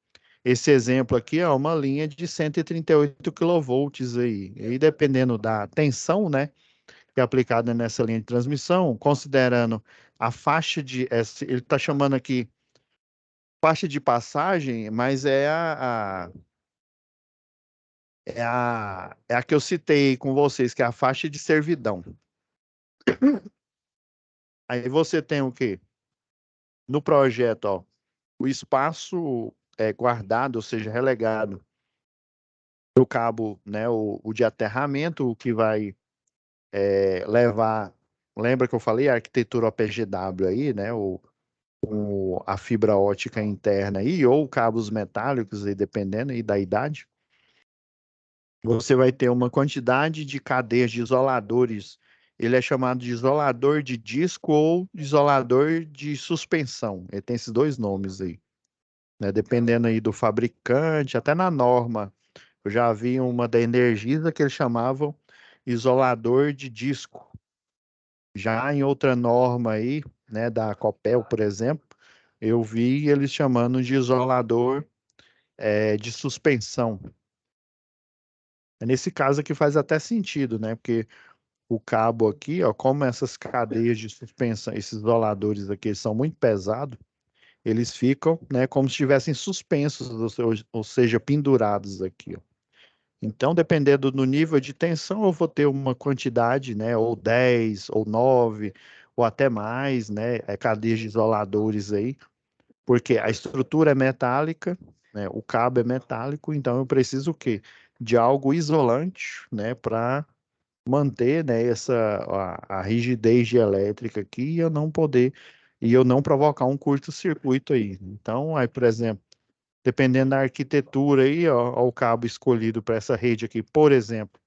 Speaker 1: Esse exemplo aqui é uma linha de 138 kV aí. E aí, dependendo da tensão, né, que é aplicada nessa linha de transmissão, considerando a faixa de, ele está chamando aqui faixa de passagem, mas é a que eu citei com vocês, que é a faixa de servidão. Aí você tem o quê? No projeto, ó, o espaço é guardado, ou seja, relegado para o cabo, né, o de aterramento, o que vai levar. Lembra que eu falei a arquitetura OPGW aí, né? A fibra ótica interna aí, ou cabos metálicos, aí, dependendo aí da idade. Você vai ter uma quantidade de cadeias de isoladores. Ele é chamado de isolador de disco ou isolador de suspensão. Ele tem esses dois nomes aí, né? Dependendo aí do fabricante, até na norma. Eu já vi uma da Energisa que eles chamavam isolador de disco. Já em outra norma aí, né, da Copel, por exemplo, eu vi eles chamando de isolador de suspensão. Nesse caso aqui faz até sentido, né? Porque o cabo aqui, ó, como essas cadeias de suspensão, esses isoladores aqui eles são muito pesados, eles ficam, né, como se estivessem suspensos, ou seja, pendurados aqui, ó. Então, dependendo do nível de tensão, eu vou ter uma quantidade, né, ou 10, ou 9, ou até mais, né, cadeias de isoladores aí, porque a estrutura é metálica, né, o cabo é metálico, então eu preciso o quê? De algo isolante, né, para manter, né, a rigidez elétrica aqui e eu não provocar um curto-circuito aí. Então, aí, por exemplo, dependendo da arquitetura aí, ó, o cabo escolhido para essa rede aqui, por exemplo,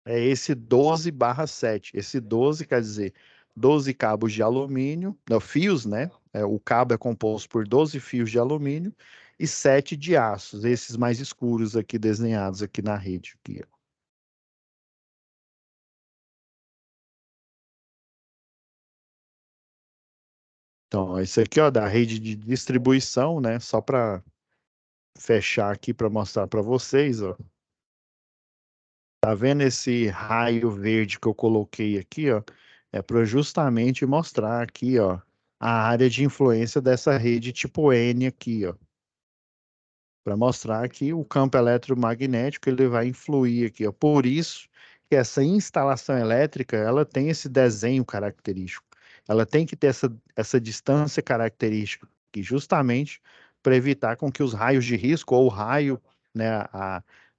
Speaker 1: é esse 12/7. Esse 12 quer dizer 12 cabos de alumínio, não, fios, né? O cabo é composto por 12 fios de alumínio e 7 de aços, esses mais escuros aqui desenhados aqui na rede. Aqui, ó. Então, esse aqui, ó, da rede de distribuição, né? Só para fechar aqui para mostrar para vocês, ó. Tá vendo esse raio verde que eu coloquei aqui, ó? É para justamente mostrar aqui, ó, a área de influência dessa rede tipo N aqui, ó, para mostrar que o campo eletromagnético ele vai influir aqui, ó. Por isso que essa instalação elétrica, ela tem esse desenho característico. Ela tem que ter essa distância característica, que justamente para evitar com que os raios de risco ou o raio, né,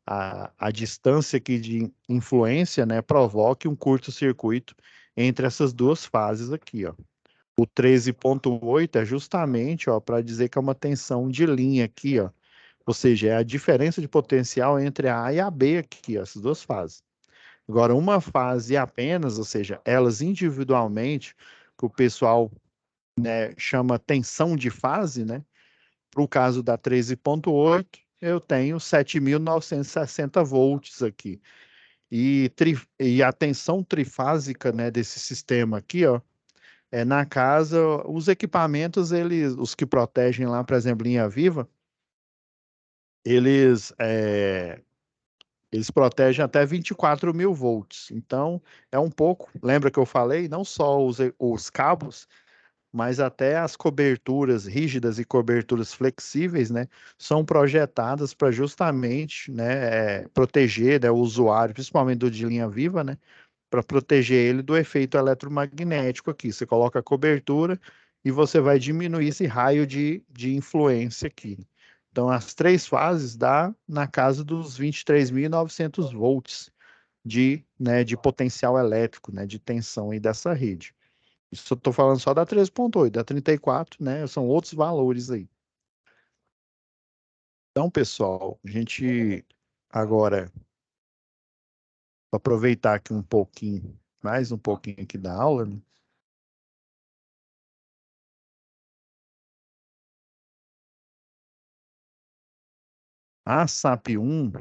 Speaker 1: a distância aqui de influência, né, provoque um curto-circuito entre essas duas fases aqui, ó. O 13,8 é justamente, ó, para dizer que é uma tensão de linha aqui, ó. Ou seja, é a diferença de potencial entre a A e a B aqui, ó, essas duas fases. Agora, uma fase apenas, ou seja, elas individualmente, que o pessoal, né, chama tensão de fase, né? Para o caso da 13,8, eu tenho 7.960 volts aqui. E a tensão trifásica, né, desse sistema aqui, ó, na casa, os equipamentos, os que protegem lá, por exemplo, linha viva, eles, eles protegem até 24 mil volts. Então, é um pouco, lembra que eu falei, não só os cabos, mas até as coberturas rígidas e coberturas flexíveis, né, são projetadas para justamente, né, proteger, né, o usuário, principalmente do de linha viva, né, para proteger ele do efeito eletromagnético aqui. Você coloca a cobertura e você vai diminuir esse raio de influência aqui. Então, as três fases dá na casa dos 23.900 volts de potencial elétrico, né, de tensão aí dessa rede. Isso eu estou falando só da 13,8, da 34, né, são outros valores aí. Então, pessoal, a gente agora, para aproveitar aqui um pouquinho, mais um pouquinho aqui da aula, né, A SAP 1,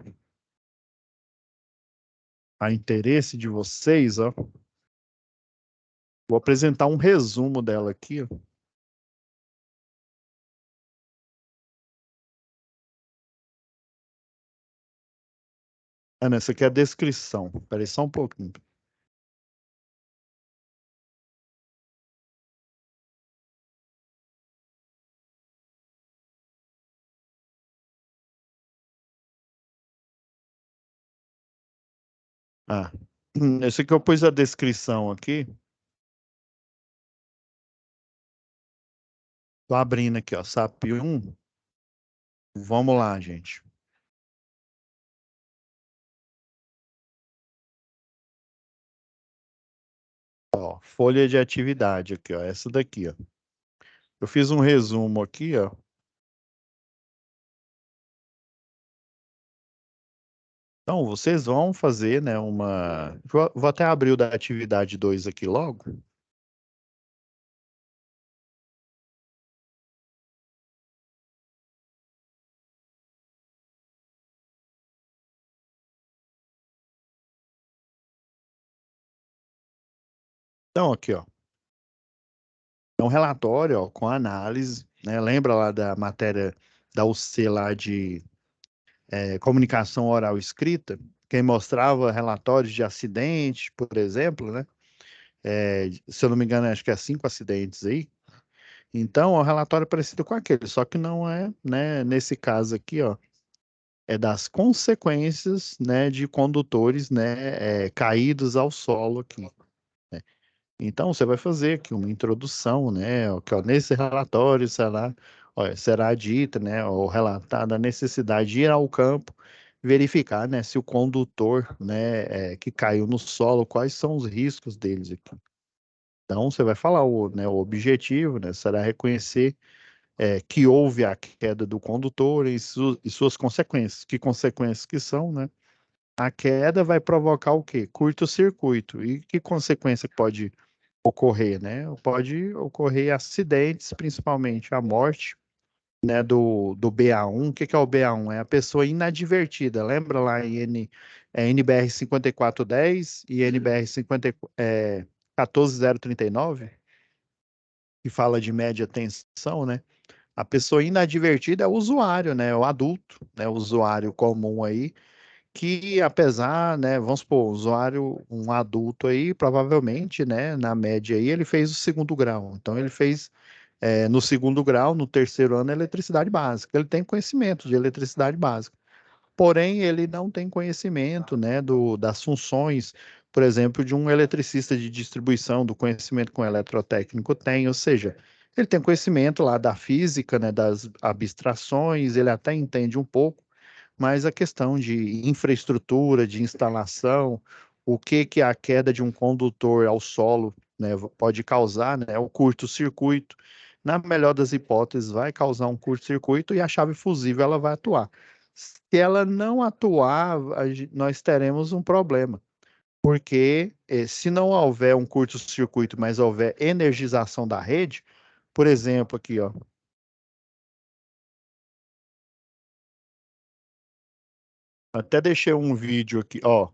Speaker 1: a interesse de vocês, ó, vou apresentar um resumo dela aqui, ó. Ah, não, essa aqui é a descrição. Peraí só um pouquinho. Ah, esse aqui eu pus a descrição aqui. Tô abrindo aqui, ó, SAP 1. Vamos lá, gente. Ó, folha de atividade aqui, ó, essa daqui, ó. Eu fiz um resumo aqui, ó. Então, vocês vão fazer, né, uma... Vou até abrir o da atividade 2 aqui logo. Então, aqui, ó. É um relatório, ó, com análise, né? Lembra lá da matéria da UC lá de comunicação oral escrita? Quem mostrava relatórios de acidente, por exemplo, né? Se eu não me engano, acho que é 5 acidentes aí. Então, é um relatório parecido com aquele, só que não é, né? Nesse caso aqui, ó, é das consequências, né, de condutores, né, caídos ao solo aqui, né? Então, você vai fazer aqui uma introdução, né, ó, que, ó, nesse relatório será dita, né, ou relatada a necessidade de ir ao campo, verificar, né, se o condutor, né, que caiu no solo, quais são os riscos deles aqui. Então, você vai falar o objetivo, né, será reconhecer que houve a queda do condutor e suas consequências. Que consequências que são, né? A queda vai provocar o quê? Curto-circuito. E que consequência pode ocorrer, né? Pode ocorrer acidentes, principalmente a morte, né, do BA1. O que que é o BA1? É a pessoa inadvertida. Lembra lá em NBR 5410 e NBR 14039, que fala de média tensão, né? A pessoa inadvertida é o usuário, né? O adulto, né? O usuário comum aí, que apesar, né? Vamos supor, um adulto aí, provavelmente, né? Na média aí, ele fez o segundo grau. Então, ele fez no segundo grau, no terceiro ano, eletricidade básica. Ele tem conhecimento de eletricidade básica. Porém, ele não tem conhecimento, né, das funções, por exemplo, de um eletricista de distribuição, do conhecimento que um eletrotécnico tem, ou seja, ele tem conhecimento lá da física, né, das abstrações, ele até entende um pouco, mas a questão de infraestrutura, de instalação, o que que a queda de um condutor ao solo, né, pode causar, né, o curto-circuito, na melhor das hipóteses, vai causar um curto-circuito e a chave fusível ela vai atuar. Se ela não atuar, nós teremos um problema, porque se não houver um curto-circuito, mas houver energização da rede, por exemplo, aqui, ó, até deixei um vídeo aqui, ó.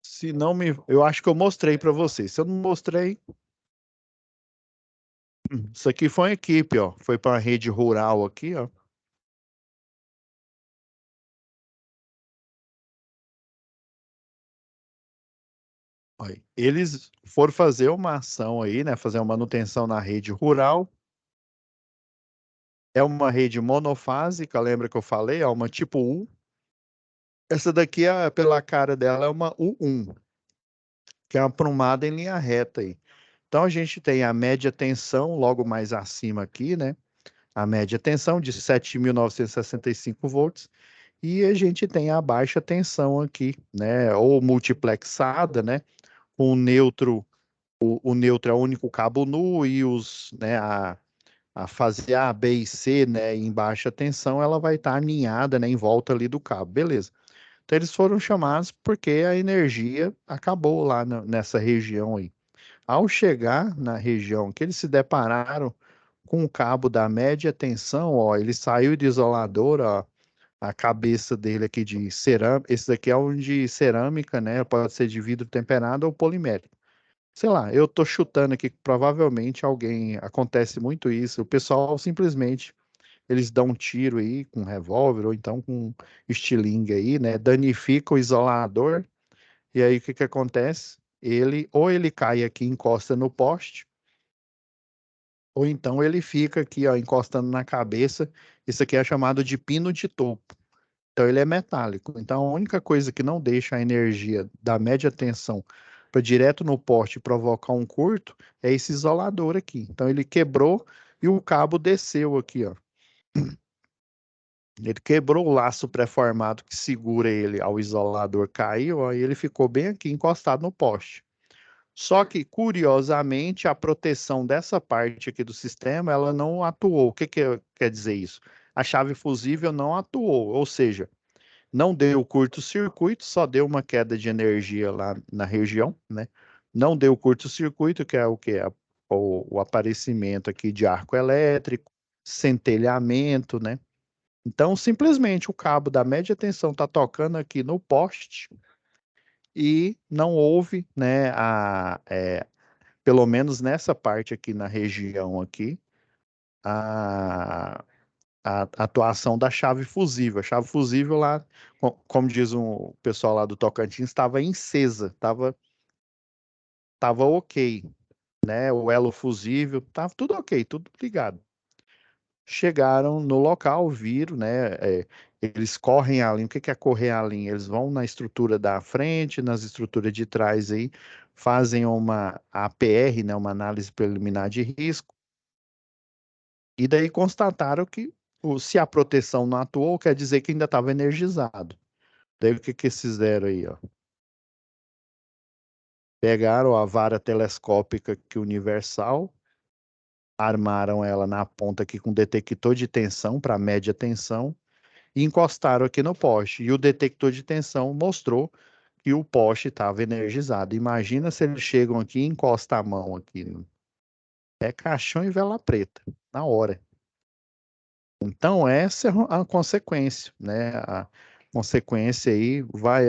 Speaker 1: Se não me, eu acho que eu mostrei para vocês. Se eu não mostrei, isso aqui foi uma equipe, ó. Foi para a rede rural aqui, ó. Olha, eles foram fazer uma ação aí, né? Fazer uma manutenção na rede rural. É uma rede monofásica, lembra que eu falei? É uma tipo U. Essa daqui, pela cara dela, é uma U1, que é uma prumada em linha reta aí. Então a gente tem a média tensão logo mais acima aqui, né? A média tensão de 7.965 volts. E a gente tem a baixa tensão aqui, né? Ou multiplexada, né? Com o neutro, o neutro é o único cabo nu e né, a fase A, B e C, né, em baixa tensão, ela vai estar aninhada, né, em volta ali do cabo, beleza. Então eles foram chamados porque a energia acabou lá nessa região aí. Ao chegar na região que eles se depararam com o cabo da média tensão, ó, ele saiu do isolador, ó, a cabeça dele aqui de cerâmica, esse daqui é um de cerâmica, né? Pode ser de vidro temperado ou polimérico. Sei lá, eu tô chutando aqui que provavelmente alguém, acontece muito isso, o pessoal simplesmente, eles dão um tiro aí com um revólver ou então com estilingue aí, né? Danifica o isolador e aí o que que acontece? Ele cai aqui, e encosta no poste, ou então ele fica aqui, ó, encostando na cabeça. Isso aqui é chamado de pino de topo. Então ele é metálico. Então a única coisa que não deixa a energia da média tensão para direto no poste provocar um curto é esse isolador aqui. Então ele quebrou e o cabo desceu aqui, ó. Ele quebrou o laço pré-formado que segura ele ao isolador, caiu, ó, e ele ficou bem aqui encostado no poste. Só que, curiosamente, a proteção dessa parte aqui do sistema, ela não atuou. O que que quer dizer isso? A chave fusível não atuou, ou seja, não deu curto-circuito, só deu uma queda de energia lá na região, né? Não deu curto-circuito, que é o que? O aparecimento aqui de arco elétrico, centelhamento, né? Então, simplesmente o cabo da média tensão está tocando aqui no poste e não houve, né, pelo menos nessa parte aqui na região aqui, a, a atuação da chave fusível. A chave fusível lá, como diz o pessoal lá do Tocantins, estava incesa, tava ok, né? O elo fusível, tava tudo ok, tudo ligado. Chegaram no local, viram, né? Eles correm a linha. O que que é correr a linha? Eles vão na estrutura da frente, nas estruturas de trás aí, fazem uma APR, né? Uma análise preliminar de risco, e daí constataram que se a proteção não atuou, quer dizer que ainda estava energizado. Daí o que que eles fizeram aí, ó? Pegaram a vara telescópica que universal, armaram ela na ponta aqui com detector de tensão para média tensão e encostaram aqui no poste. E o detector de tensão mostrou que o poste estava energizado. Imagina se eles chegam aqui e encostam a mão aqui. É caixão e vela preta, na hora. Então, essa é a consequência, né? A consequência aí vai,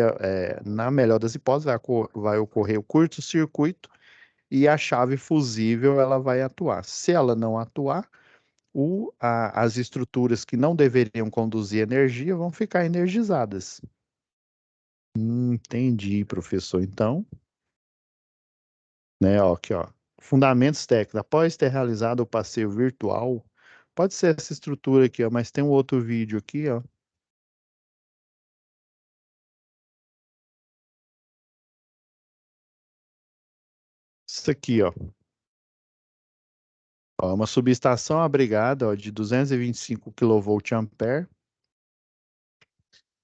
Speaker 1: na melhor das hipóteses, vai ocorrer o curto-circuito e a chave fusível ela vai atuar. Se ela não atuar, as estruturas que não deveriam conduzir energia vão ficar energizadas. Entendi, professor. Então, né, ó, aqui, ó. Fundamentos técnicos. Após ter realizado o passeio virtual, pode ser essa estrutura aqui, ó, mas tem um outro vídeo aqui, ó. Isso aqui, ó. Ó, uma subestação abrigada, ó, de 225 kVA.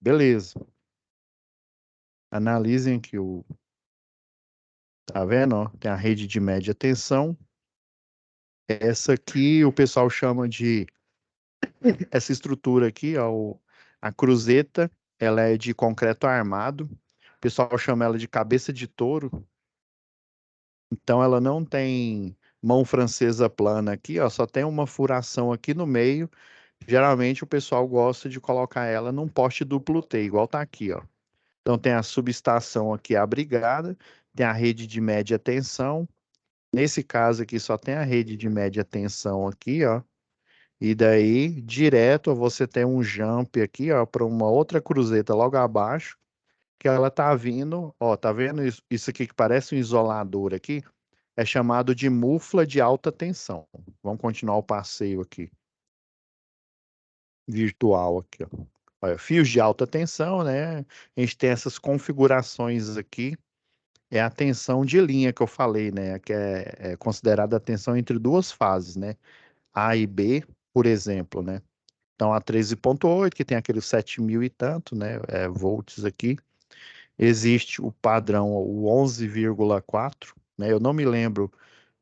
Speaker 1: Beleza. Analisem aqui o. Tá vendo, ó? Tem a rede de média tensão. Essa aqui o pessoal chama de. Essa estrutura aqui, ó, a cruzeta, ela é de concreto armado. O pessoal chama ela de cabeça de touro. Então ela não tem mão francesa plana aqui, ó, só tem uma furação aqui no meio. Geralmente o pessoal gosta de colocar ela num poste duplo T, igual tá aqui, ó. Então tem a subestação aqui abrigada, tem a rede de média tensão. Nesse caso aqui só tem a rede de média tensão aqui, ó. E daí direto você tem um jump aqui, ó, para uma outra cruzeta logo abaixo, que ela tá vindo, ó, tá vendo isso aqui que parece um isolador aqui? É chamado de mufla de alta tensão. Vamos continuar o passeio aqui, virtual aqui, ó. Olha, fios de alta tensão, né? A gente tem essas configurações aqui. É a tensão de linha que eu falei, né? Que é considerada a tensão entre duas fases, né? A e B, por exemplo, né? Então, a 13,8, que tem aqueles 7.000 e tanto, né? Volts aqui. Existe o padrão, o 11,4, né? Eu não me lembro,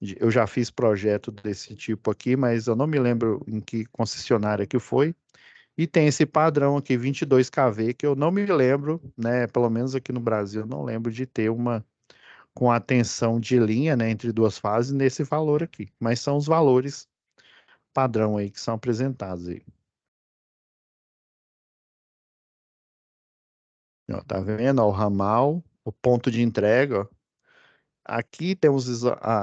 Speaker 1: eu já fiz projeto desse tipo aqui, mas eu não me lembro em que concessionária que foi. E tem esse padrão aqui, 22 kV, que eu não me lembro, né? Pelo menos aqui no Brasil, eu não lembro de ter uma com a tensão de linha, né, entre duas fases nesse valor aqui. Mas são os valores padrão aí que são apresentados aí. Ó, tá vendo? Ó, o ramal, o ponto de entrega, ó. Aqui tem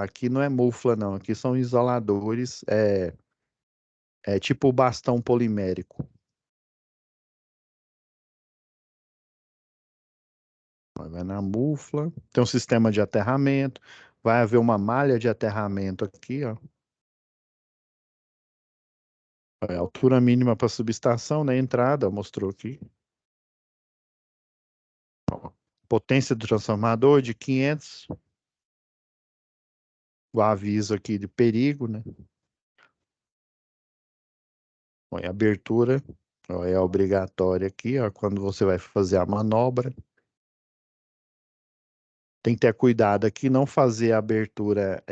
Speaker 1: aqui não é mufla não, aqui são isoladores, é tipo o bastão polimérico. Vai na mufla, tem um sistema de aterramento, vai haver uma malha de aterramento aqui, ó. É a altura mínima para subestação, né? Entrada, mostrou aqui. Ó, potência do transformador de 500. O aviso aqui de perigo, né? Ó, e a abertura, ó, é obrigatória aqui, ó, quando você vai fazer a manobra. Tem que ter cuidado aqui, não fazer a abertura,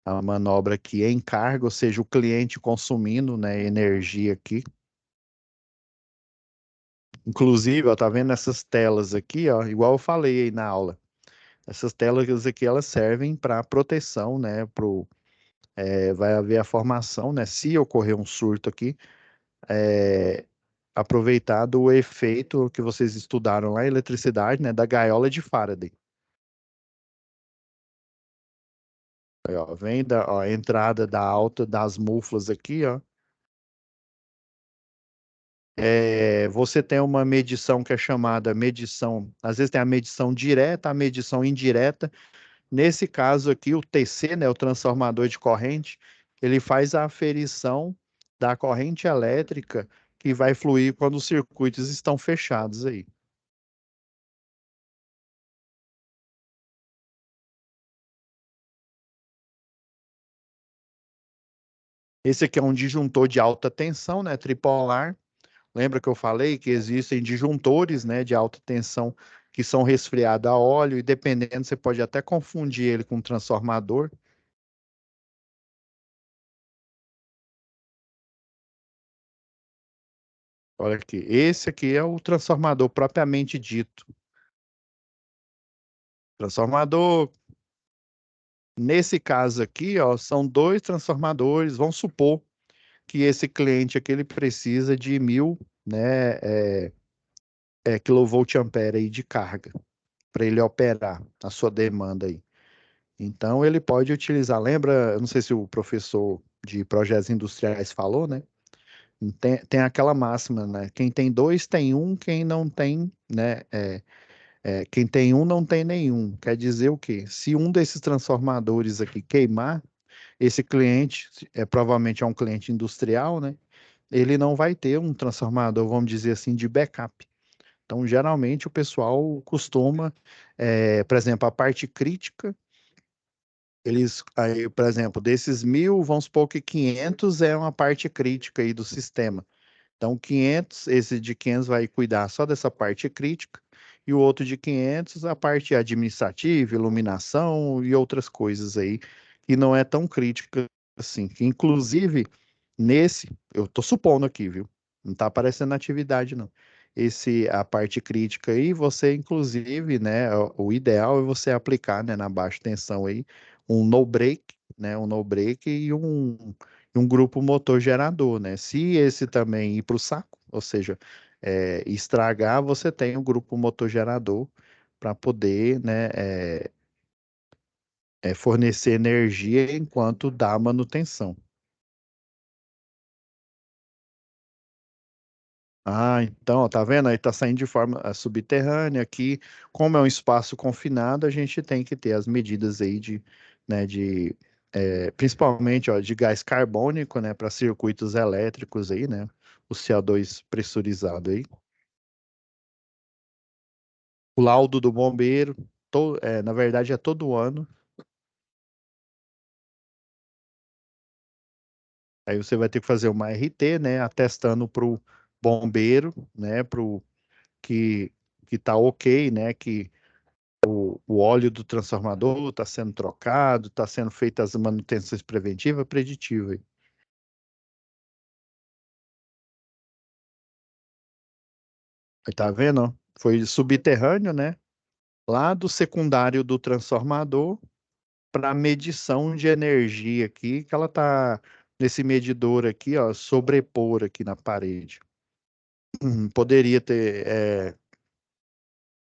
Speaker 1: a manobra aqui em carga, ou seja, o cliente consumindo, né, energia aqui. Inclusive, ó, tá vendo essas telas aqui, ó, igual eu falei aí na aula. Essas telas aqui, elas servem para proteção, né, vai haver a formação, né, se ocorrer um surto aqui, é, aproveitar do efeito que vocês estudaram lá, em eletricidade, né, da gaiola de Faraday. Aí, ó, vem ó, a entrada da alta das muflas aqui, ó. Você tem uma medição que é chamada medição, às vezes tem a medição direta, a medição indireta. Nesse caso aqui, o TC, né, o transformador de corrente, ele faz a aferição da corrente elétrica que vai fluir quando os circuitos estão fechados aí. Esse aqui é um disjuntor de alta tensão, né, tripolar. Lembra que eu falei que existem disjuntores, né, de alta tensão que são resfriados a óleo e dependendo, você pode até confundir ele com um transformador. Olha aqui, esse aqui é o transformador propriamente dito. Transformador, nesse caso aqui, ó, são dois transformadores. Vamos supor que esse cliente aqui ele precisa de 1.000, né, kilovolt-ampere aí de carga para ele operar a sua demanda aí. Então ele pode utilizar, lembra, eu não sei se o professor de projetos industriais falou, né? Tem aquela máxima, né? Quem tem dois tem um, quem não tem, né? Quem tem um não tem nenhum. Quer dizer o quê? Se um desses transformadores aqui queimar, esse cliente provavelmente é um cliente industrial, né? Ele não vai ter um transformador, vamos dizer assim, de backup. Então, geralmente, o pessoal costuma, por exemplo, a parte crítica, eles, aí, por exemplo, desses 1.000, vamos supor que 500 é uma parte crítica aí do sistema. Então, 500, esse de 500 vai cuidar só dessa parte crítica, e o outro de 500, a parte administrativa, iluminação e outras coisas aí, que não é tão crítica assim. Que, inclusive, nesse, eu tô supondo aqui, viu? Não tá aparecendo na atividade, não. A parte crítica aí, você, inclusive, né, o ideal é você aplicar, né, na baixa tensão aí, um no break, né, um no break e um grupo motor gerador, né? Se esse também ir para o saco, ou seja, estragar, você tem o grupo motor gerador para poder, né, fornecer energia enquanto dá manutenção. Ah, então, ó, tá vendo? Aí tá saindo de forma subterrânea aqui. Como é um espaço confinado, a gente tem que ter as medidas aí né, principalmente, ó, de gás carbônico, né, para circuitos elétricos aí, né? O CO2 pressurizado aí. O laudo do bombeiro, na verdade é todo ano. Aí você vai ter que fazer uma RT, né, atestando para o bombeiro, né, que que tá ok, né, que o óleo do transformador está sendo trocado, está sendo feitas as manutenções preventiva e preditiva. Aí tá vendo? Ó? Foi subterrâneo, né? Lá do secundário do transformador para medição de energia aqui, que ela tá nesse medidor aqui, ó, sobrepor aqui na parede. Poderia ter,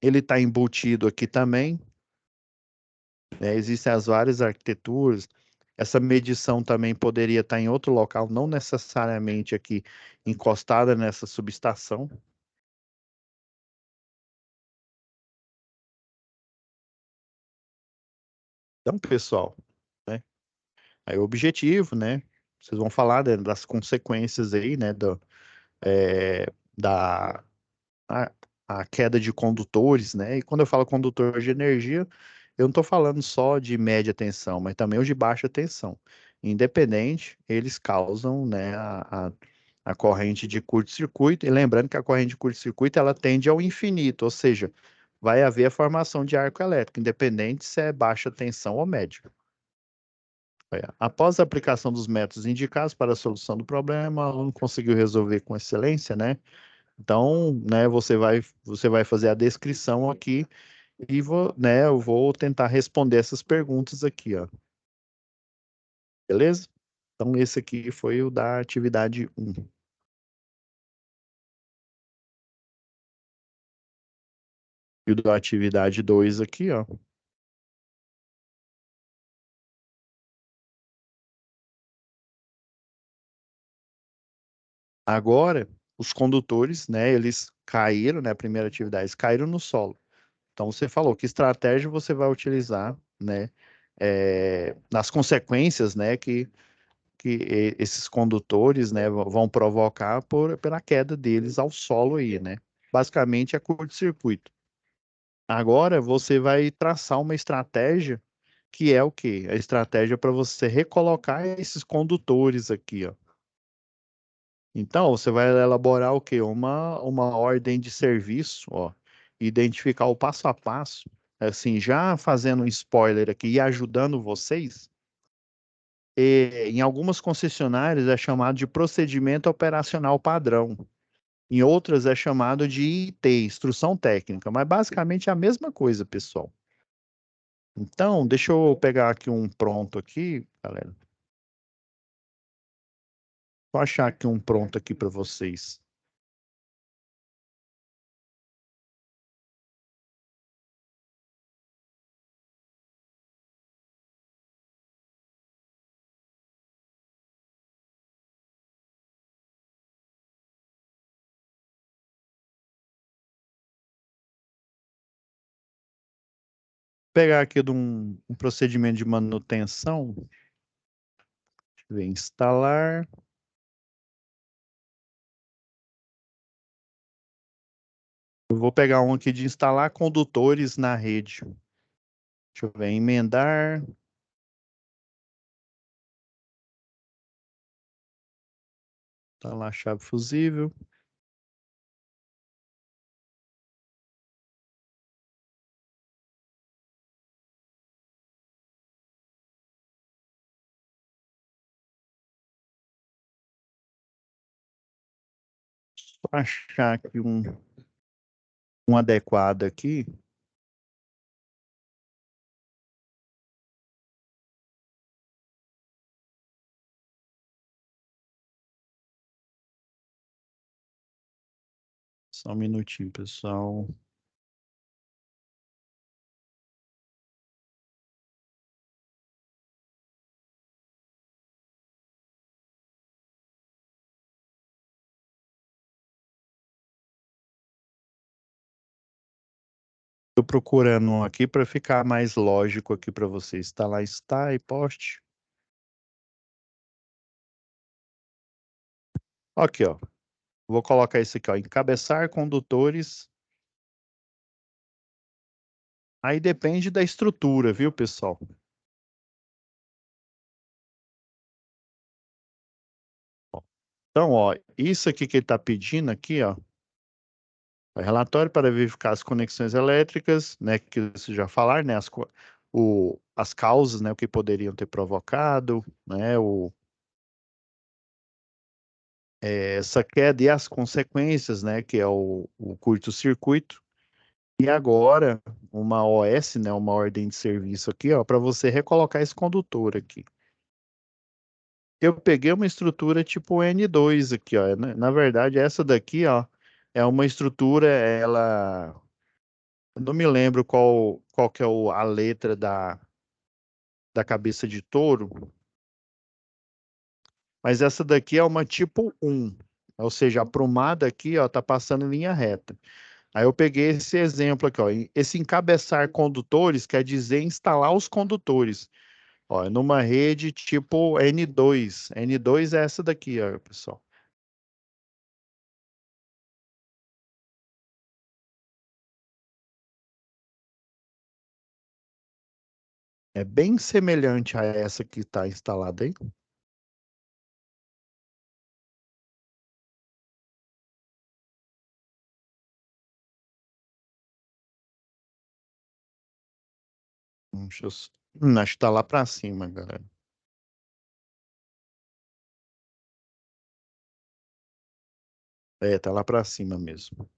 Speaker 1: ele está embutido aqui também, né? Existem as várias arquiteturas. Essa medição também poderia estar em outro local, não necessariamente aqui encostada nessa subestação. Então, pessoal, né? Aí o objetivo, né? Vocês vão falar, né, das consequências aí, né? É, da a, a queda de condutores, né? E quando eu falo condutor de energia, eu não estou falando só de média tensão, mas também os de baixa tensão. Independente, eles causam, né, a corrente de curto-circuito. E lembrando que a corrente de curto-circuito ela tende ao infinito, ou seja, vai haver a formação de arco elétrico, independente se é baixa tensão ou média. Após a aplicação dos métodos indicados para a solução do problema, o aluno conseguiu resolver com excelência, né? Então, né, você vai fazer a descrição aqui e né, eu vou tentar responder essas perguntas aqui, ó. Beleza? Então, esse aqui foi o da atividade um. E o da atividade 2 aqui, ó. Agora, os condutores, né, eles caíram, né, a primeira atividade, eles caíram no solo. Então, você falou que estratégia você vai utilizar, né, nas consequências, né, que esses condutores, né, vão provocar pela queda deles ao solo aí, né? Basicamente é curto-circuito. Agora você vai traçar uma estratégia que é o quê? A estratégia para você recolocar esses condutores aqui, ó. Então, você vai elaborar o quê? Uma ordem de serviço, ó, identificar o passo a passo, assim, já fazendo um spoiler aqui e ajudando vocês. Em algumas concessionárias é chamado de procedimento operacional padrão. Em outras é chamado de IT, instrução técnica, mas basicamente é a mesma coisa, pessoal. Então, deixa eu pegar aqui um pronto aqui, galera. Vou achar aqui um pronto aqui para vocês. Vou pegar aqui de um procedimento de manutenção. Deixa eu ver, instalar. Eu vou pegar um aqui de instalar condutores na rede. Deixa eu ver, emendar. Instalar chave fusível. Vou achar aqui um adequado aqui. Só um minutinho, pessoal. Estou procurando um aqui para ficar mais lógico aqui para vocês. Está lá, está e poste. Aqui, ó. Vou colocar isso aqui, ó. Encabeçar condutores. Aí depende da estrutura, viu, pessoal? Então, ó, isso aqui que ele está pedindo aqui, ó. É relatório para verificar as conexões elétricas, né? Que você já falar, né? As causas, né? O que poderiam ter provocado, né? Essa queda e as consequências, né? Que é o curto-circuito. E agora, uma OS, né? Uma ordem de serviço aqui, ó, para você recolocar esse condutor aqui. Eu peguei uma estrutura tipo N2 aqui, ó. Na verdade, essa daqui, ó, é uma estrutura, ela. Eu não me lembro qual que é a letra da cabeça de touro, mas essa daqui é uma tipo 1. Ou seja, a prumada aqui, ó, tá passando em linha reta. Aí eu peguei esse exemplo aqui, ó. Esse encabeçar condutores quer dizer instalar os condutores. Ó, numa rede tipo N2. N2 é essa daqui, ó, pessoal. É bem semelhante a essa que está instalada aí. Deixa eu... Acho que tá lá para cima, galera. É, tá lá para cima mesmo.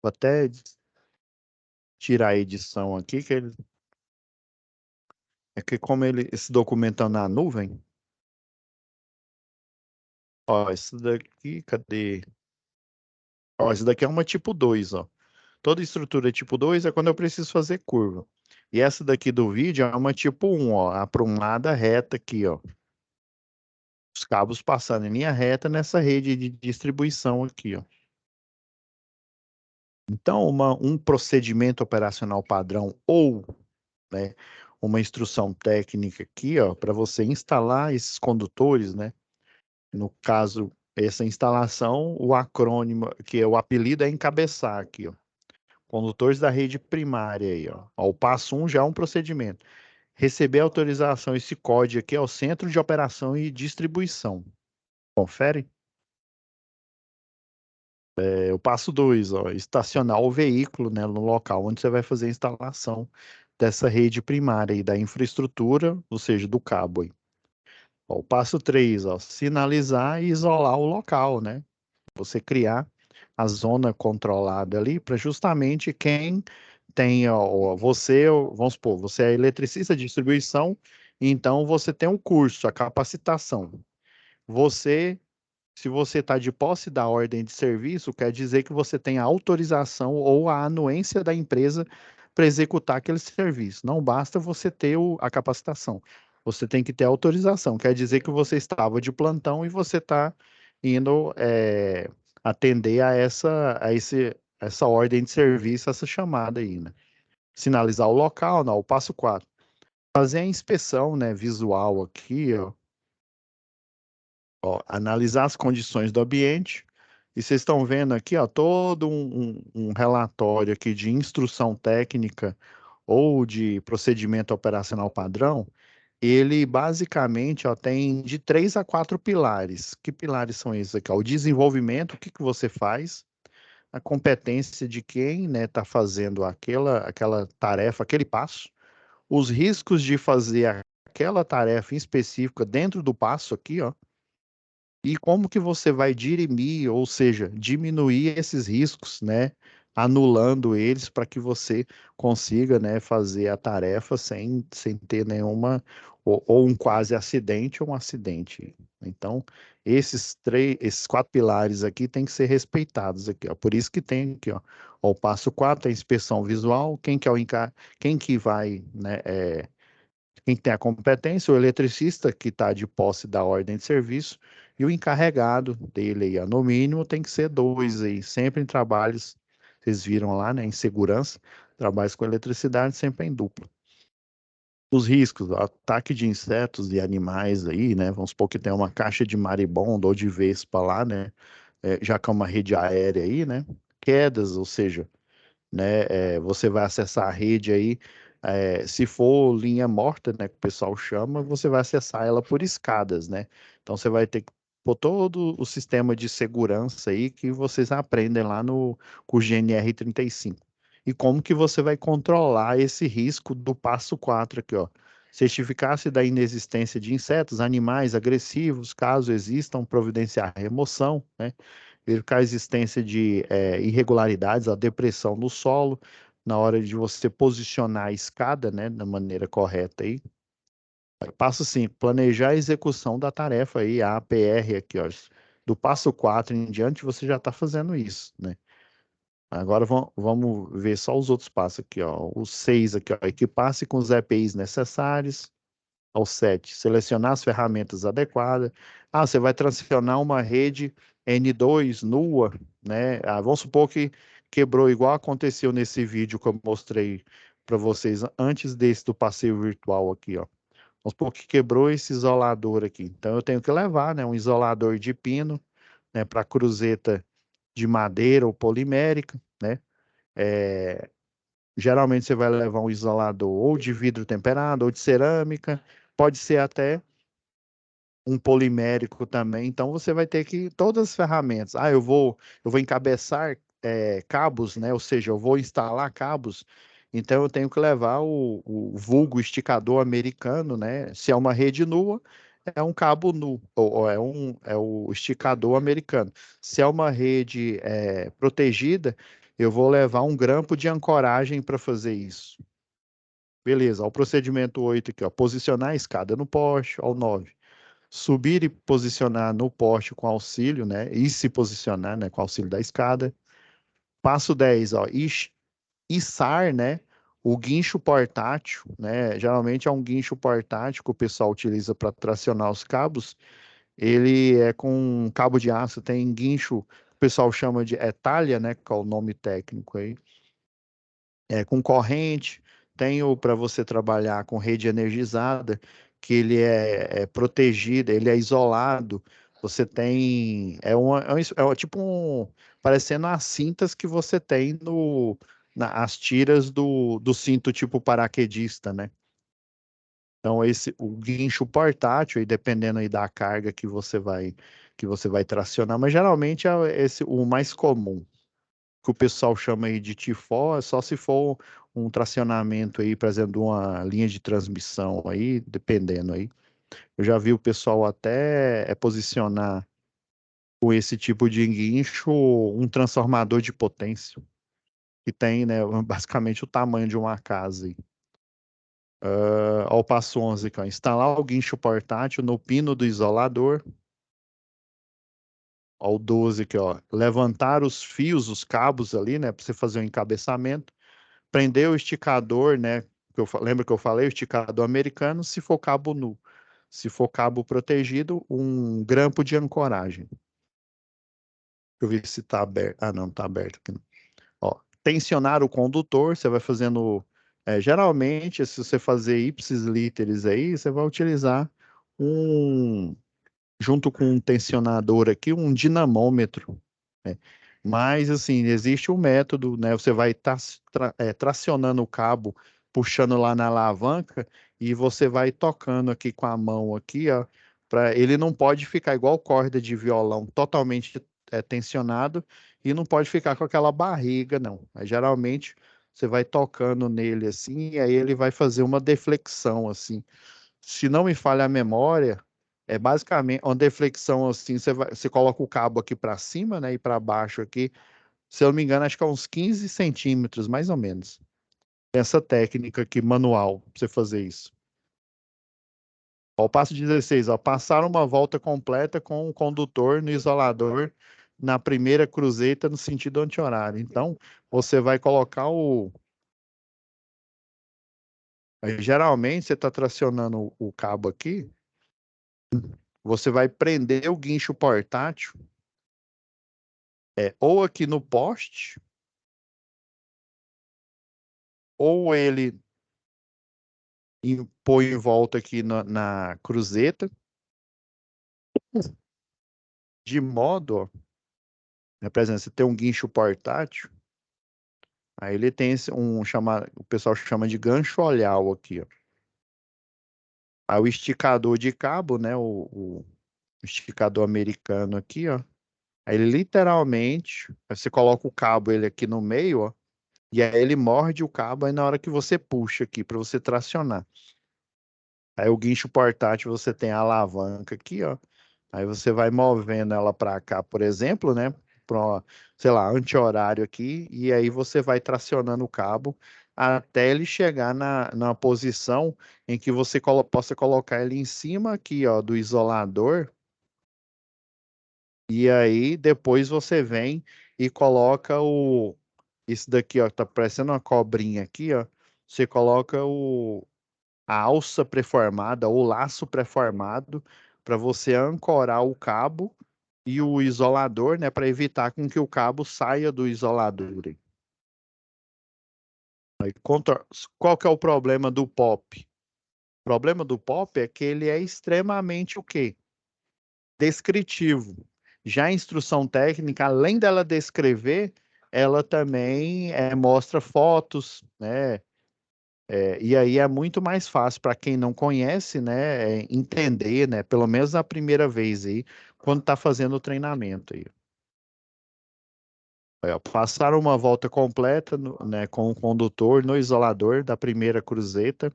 Speaker 1: Vou até tirar a edição aqui, é que como esse documento tá na nuvem, ó, esse daqui, cadê? Ó, esse daqui é uma tipo 2, ó. Toda estrutura tipo 2 é quando eu preciso fazer curva. E essa daqui do vídeo é uma tipo 1, ó, aprumada reta aqui, ó. Os cabos passando em linha reta nessa rede de distribuição aqui, ó. Então, um procedimento operacional padrão ou, né, uma instrução técnica aqui, ó, para você instalar esses condutores, né? No caso, essa instalação, o acrônimo, que é o apelido é encabeçar aqui, ó. Condutores da rede primária aí, ó. Ó, o passo um já é um procedimento. Receber autorização, esse código aqui é o centro de operação e distribuição. Confere? É o passo 2, ó, estacionar o veículo, né, no local onde você vai fazer a instalação dessa rede primária e da infraestrutura, ou seja, do cabo aí. Ó, o passo 3, ó, sinalizar e isolar o local, né? Você criar a zona controlada ali para justamente quem tem, ó, vamos supor, você é eletricista de distribuição, então você tem um curso, a capacitação. Você Se você está de posse da ordem de serviço, quer dizer que você tem a autorização ou a anuência da empresa para executar aquele serviço. Não basta você ter a capacitação. Você tem que ter autorização. Quer dizer que você estava de plantão e você está indo atender essa ordem de serviço, essa chamada aí, né? Sinalizar o local, não, o passo 4. Fazer a inspeção, né, visual aqui, ó, analisar as condições do ambiente. E vocês estão vendo aqui, ó, todo um relatório aqui de instrução técnica ou de procedimento operacional padrão. Ele basicamente, ó, tem de 3 a 4 pilares. Que pilares são esses aqui? Ó? O desenvolvimento, o que que você faz, a competência de quem, né, está fazendo aquela tarefa, aquele passo, os riscos de fazer aquela tarefa em específica dentro do passo aqui, ó, e como que você vai dirimir, ou seja, diminuir esses riscos, né? Anulando eles para que você consiga, né, fazer a tarefa sem ter nenhuma, ou um quase acidente ou um acidente. Então, esses 4 pilares aqui têm que ser respeitados aqui, ó. Por isso que tem aqui, ó, o passo 4 é a inspeção visual, quem que vai, né, quem tem a competência, o eletricista que está de posse da ordem de serviço e o encarregado dele aí, ó, no mínimo tem que ser dois aí, sempre em trabalhos, vocês viram lá, né, em segurança, trabalhos com eletricidade sempre em dupla. Os riscos, ataque de insetos e animais aí, né, vamos supor que tem uma caixa de maribondo ou de vespa lá, né, já que é uma rede aérea aí, né, quedas, ou seja, né? Você vai acessar a rede aí, se for linha morta, né, que o pessoal chama, você vai acessar ela por escadas, né? Então você vai ter que pôr todo o sistema de segurança aí que vocês aprendem lá no curso GNR 35. E como que você vai controlar esse risco do passo 4 aqui, ó? Certificar-se da inexistência de insetos, animais agressivos, caso existam, providenciar remoção, né? Verificar a existência de irregularidades, a depressão no solo, na hora de você posicionar a escada, né, da maneira correta aí. Passo 5, planejar a execução da tarefa aí, a APR aqui, ó. Do passo 4 em diante, você já está fazendo isso, né? Agora vamos ver só os outros passos aqui, ó. O 6 aqui, ó. Equipar-se com os EPIs necessários. Ao 7, selecionar as ferramentas adequadas. Ah, você vai transicionar uma rede N2 nua, né? Ah, vamos supor que quebrou igual aconteceu nesse vídeo que eu mostrei para vocês antes desse do passeio virtual aqui, ó. Vamos supor que quebrou esse isolador aqui. Então eu tenho que levar, né, um isolador de pino, né, para cruzeta de madeira ou polimérica, né? Geralmente você vai levar um isolador ou de vidro temperado ou de cerâmica, pode ser até um polimérico também. Então você vai ter que todas as ferramentas. Ah, eu vou encabeçar cabos, né? Ou seja, eu vou instalar cabos. Então eu tenho que levar o vulgo esticador americano, né? Se é uma rede nua, é um cabo nu, ou é o esticador americano. Se é uma rede protegida, eu vou levar um grampo de ancoragem para fazer isso. Beleza, o procedimento 8 aqui, ó, posicionar a escada no poste, ao 9 subir e posicionar no poste com auxílio, né? E se posicionar, né, com auxílio da escada. Passo 10, ó, içar, né? O guincho portátil, né? Geralmente é um guincho portátil que o pessoal utiliza para tracionar os cabos. Ele é com um cabo de aço, tem guincho, o pessoal chama de talha, né? Que é o nome técnico aí. Com corrente, tenho para você trabalhar com rede energizada, que ele é protegido, ele é isolado. Você tem, tipo parecendo as cintas que você tem as tiras do cinto tipo paraquedista, né? Então o guincho portátil, aí dependendo aí da carga que você vai tracionar, mas geralmente é esse o mais comum que o pessoal chama aí de tifó, é só se for um tracionamento aí, por exemplo, de uma linha de transmissão aí, dependendo aí. Eu já vi o pessoal até posicionar com esse tipo de guincho um transformador de potência, que tem, né, basicamente o tamanho de uma casa aí. Ao passo 11 aqui, ó, instalar o guincho portátil no pino do isolador. Ao 12 aqui, ó, levantar os fios, os cabos ali, né, para você fazer o encabeçamento. Prender o esticador, né? Lembra que eu falei, o esticador americano, se for cabo nu. Se for cabo protegido, um grampo de ancoragem. Deixa eu ver se está aberto. Ah, não, está aberto aqui. Não. Ó, tensionar o condutor, você vai fazendo. Geralmente, se você fazer ipsis literis aí, você vai utilizar um, junto com um tensionador aqui, um dinamômetro, né? Mas, assim, existe um método, né? Você vai estar tracionando o cabo, puxando lá na alavanca, e você vai tocando aqui com a mão aqui, ó, ele não pode ficar igual corda de violão, totalmente tensionado, e não pode ficar com aquela barriga, não. Aí, geralmente, você vai tocando nele assim, e aí ele vai fazer uma deflexão, assim. Se não me falha a memória, é basicamente uma deflexão assim, você coloca o cabo aqui para cima, né, e para baixo aqui. Se eu não me engano, acho que é uns 15 centímetros, mais ou menos. Essa técnica aqui, manual, pra você fazer isso. Ó, o passo 16, ó, passar uma volta completa com o condutor no isolador na primeira cruzeta no sentido anti-horário. Então, você vai colocar geralmente, você está tracionando o cabo aqui, você vai prender o guincho portátil ou aqui no poste, ou ele põe em volta aqui na cruzeta, de modo, ó, né, por exemplo, você tem um guincho portátil, aí ele tem o pessoal chama de gancho olhal aqui, ó. Aí o esticador de cabo, né, o esticador americano aqui, ó. Aí ele literalmente, aí você coloca o cabo ele aqui no meio, ó, e aí ele morde o cabo aí na hora que você puxa aqui para você tracionar. Aí o guincho portátil você tem a alavanca aqui, ó. Aí você vai movendo ela para cá, por exemplo, né? para, sei lá, anti-horário aqui, e aí você vai tracionando o cabo até ele chegar na posição em que você possa colocar ele em cima aqui, ó, do isolador, e aí depois você vem e coloca isso daqui, ó, tá parecendo uma cobrinha aqui, ó, você coloca a alça pré-formada ou laço pré-formado para você ancorar o cabo e o isolador, né, para evitar com que o cabo saia do isolador. Aí, qual que é o problema do pop? O problema do pop é que ele é extremamente o quê? Descritivo. Já a instrução técnica, além dela descrever, ela também mostra fotos, né? E aí é muito mais fácil para quem não conhece, né, entender, né, pelo menos a primeira vez aí, quando está fazendo o treinamento aí. Aí, ó, passar uma volta completa, né, com o condutor no isolador da primeira cruzeta,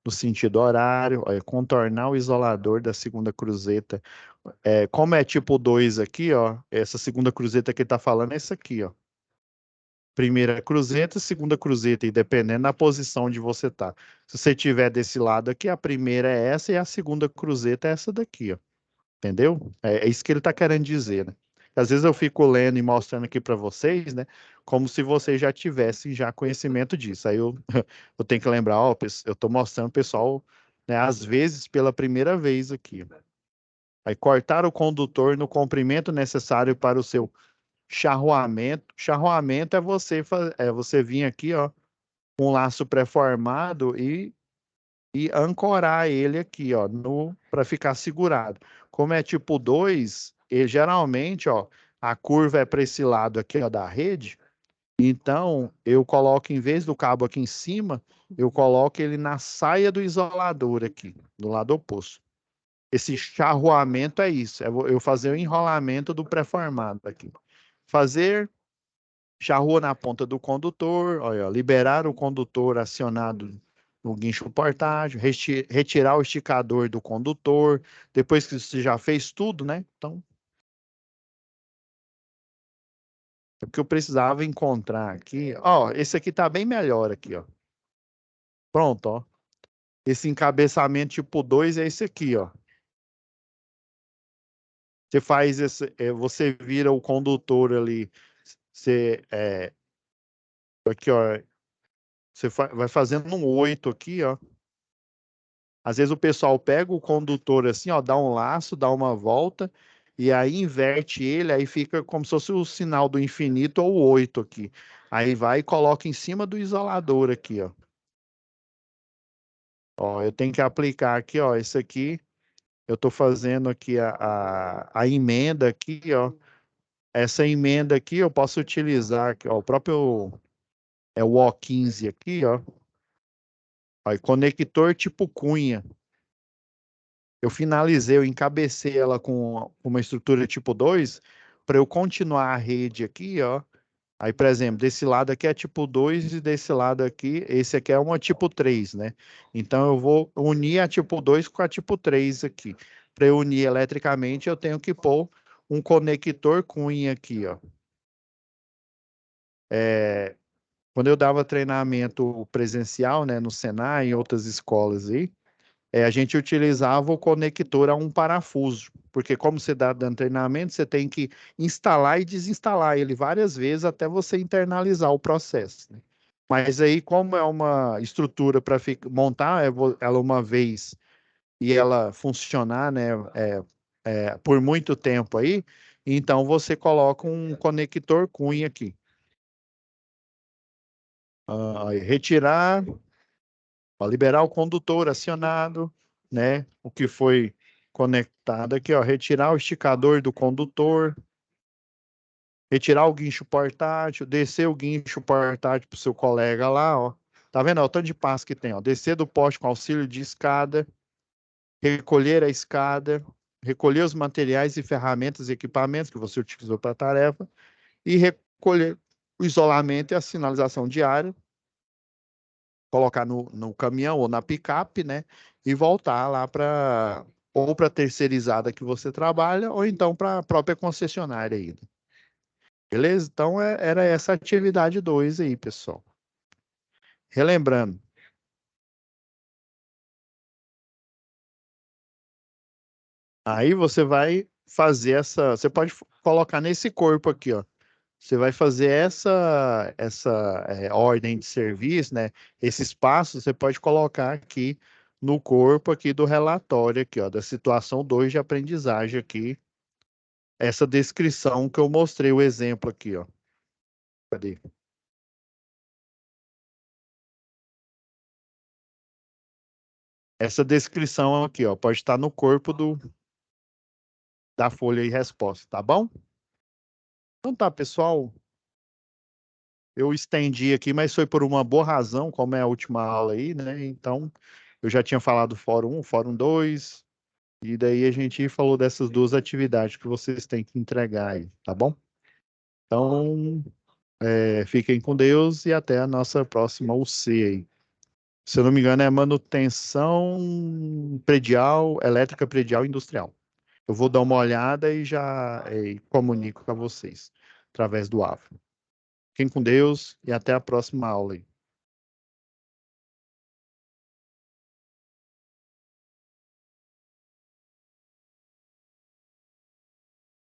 Speaker 1: no sentido horário, ó, contornar o isolador da segunda cruzeta. Como é tipo 2 aqui, ó, essa segunda cruzeta que ele está falando é essa aqui, ó. Primeira cruzeta, segunda cruzeta, e dependendo da posição onde você tá. Se você tiver desse lado aqui, a primeira é essa e a segunda cruzeta é essa daqui, ó. Entendeu? É isso que ele tá querendo dizer, né? Às vezes eu fico lendo e mostrando aqui para vocês, né? Como se vocês já tivessem já conhecimento disso. Aí eu, eu tenho que lembrar, ó, eu tô mostrando o pessoal, né, às vezes pela primeira vez aqui. Aí cortar o condutor no comprimento necessário para o seu charroamento. Charroamento é você vir aqui, ó, com um laço pré-formado e ancorar ele aqui, ó, no para ficar segurado. Como é tipo 2, e geralmente, ó, a curva é para esse lado aqui, ó, da rede. Então, eu coloco, em vez do cabo aqui em cima, eu coloco ele na saia do isolador aqui, do lado oposto. Esse charroamento é isso, eu fazer o enrolamento do pré-formado aqui. Fazer charrua na ponta do condutor, olha, liberar o condutor acionado no guincho portátil, retirar o esticador do condutor, depois que você já fez tudo, né? Então, é o que eu precisava encontrar aqui. Ó, esse aqui tá bem melhor aqui, ó. Pronto, ó. Esse encabeçamento tipo 2 é esse aqui, ó. Você faz esse, você vira o condutor ali, você, aqui, ó, você vai fazendo um 8 aqui, ó. Às vezes o pessoal pega o condutor assim, ó, dá um laço, dá uma volta, e aí inverte ele, aí fica como se fosse o sinal do infinito ou 8 aqui. Aí vai e coloca em cima do isolador aqui, ó. Ó, eu tenho que aplicar aqui, ó, esse aqui, eu estou fazendo aqui a emenda aqui, ó. Essa emenda aqui eu posso utilizar aqui, ó, o próprio o O15 aqui, ó. Aí, conector tipo cunha. Eu finalizei, eu encabecei ela com uma estrutura tipo 2 para eu continuar a rede aqui, ó. Aí, por exemplo, desse lado aqui é tipo 2 e desse lado aqui, esse aqui é uma tipo 3, né? Então eu vou unir a tipo 2 com a tipo 3 aqui. Para eu unir eletricamente, eu tenho que pôr um conector cunha aqui, ó. Quando eu dava treinamento presencial, né, no Senai e em outras escolas aí, a gente utilizava o conector a um parafuso, porque como você dá dando treinamento, você tem que instalar e desinstalar ele várias vezes até você internalizar o processo, né? Mas aí, como é uma estrutura para montar ela uma vez e ela funcionar, né, por muito tempo aí, então você coloca um conector cunha aqui. Aí, retirar, para liberar o condutor acionado, né? O que foi conectado aqui, ó, retirar o esticador do condutor, retirar o guincho portátil, descer o guincho portátil para o seu colega lá, ó. Tá vendo? Ó, o tanto de passo que tem, ó. Descer do poste com auxílio de escada, recolher a escada, recolher os materiais e ferramentas e equipamentos que você utilizou para a tarefa e recolher o isolamento e a sinalização diária, colocar no caminhão ou na picape, né? E voltar lá para ou para a terceirizada que você trabalha, ou então para a própria concessionária aí, né? Beleza? Então, era essa atividade 2 aí, pessoal. Relembrando, aí você vai fazer essa. Você pode colocar nesse corpo aqui, ó. Você vai fazer essa ordem de serviço, né? Esses passos você pode colocar aqui no corpo aqui do relatório aqui, ó, da situação 2 de aprendizagem aqui, essa descrição que eu mostrei o exemplo aqui, ó. Cadê? Essa descrição aqui, ó, pode estar no corpo da folha de resposta, tá bom? Então tá, pessoal, eu estendi aqui, mas foi por uma boa razão, como é a última aula aí, né? Então, eu já tinha falado do Fórum 1, Fórum 2. E daí a gente falou dessas duas atividades que vocês têm que entregar aí, tá bom? Então, fiquem com Deus e até a nossa próxima UC aí. Se eu não me engano, é manutenção predial, elétrica predial industrial. Eu vou dar uma olhada e já comunico com vocês através do AFA. Fiquem com Deus e até a próxima aula aí.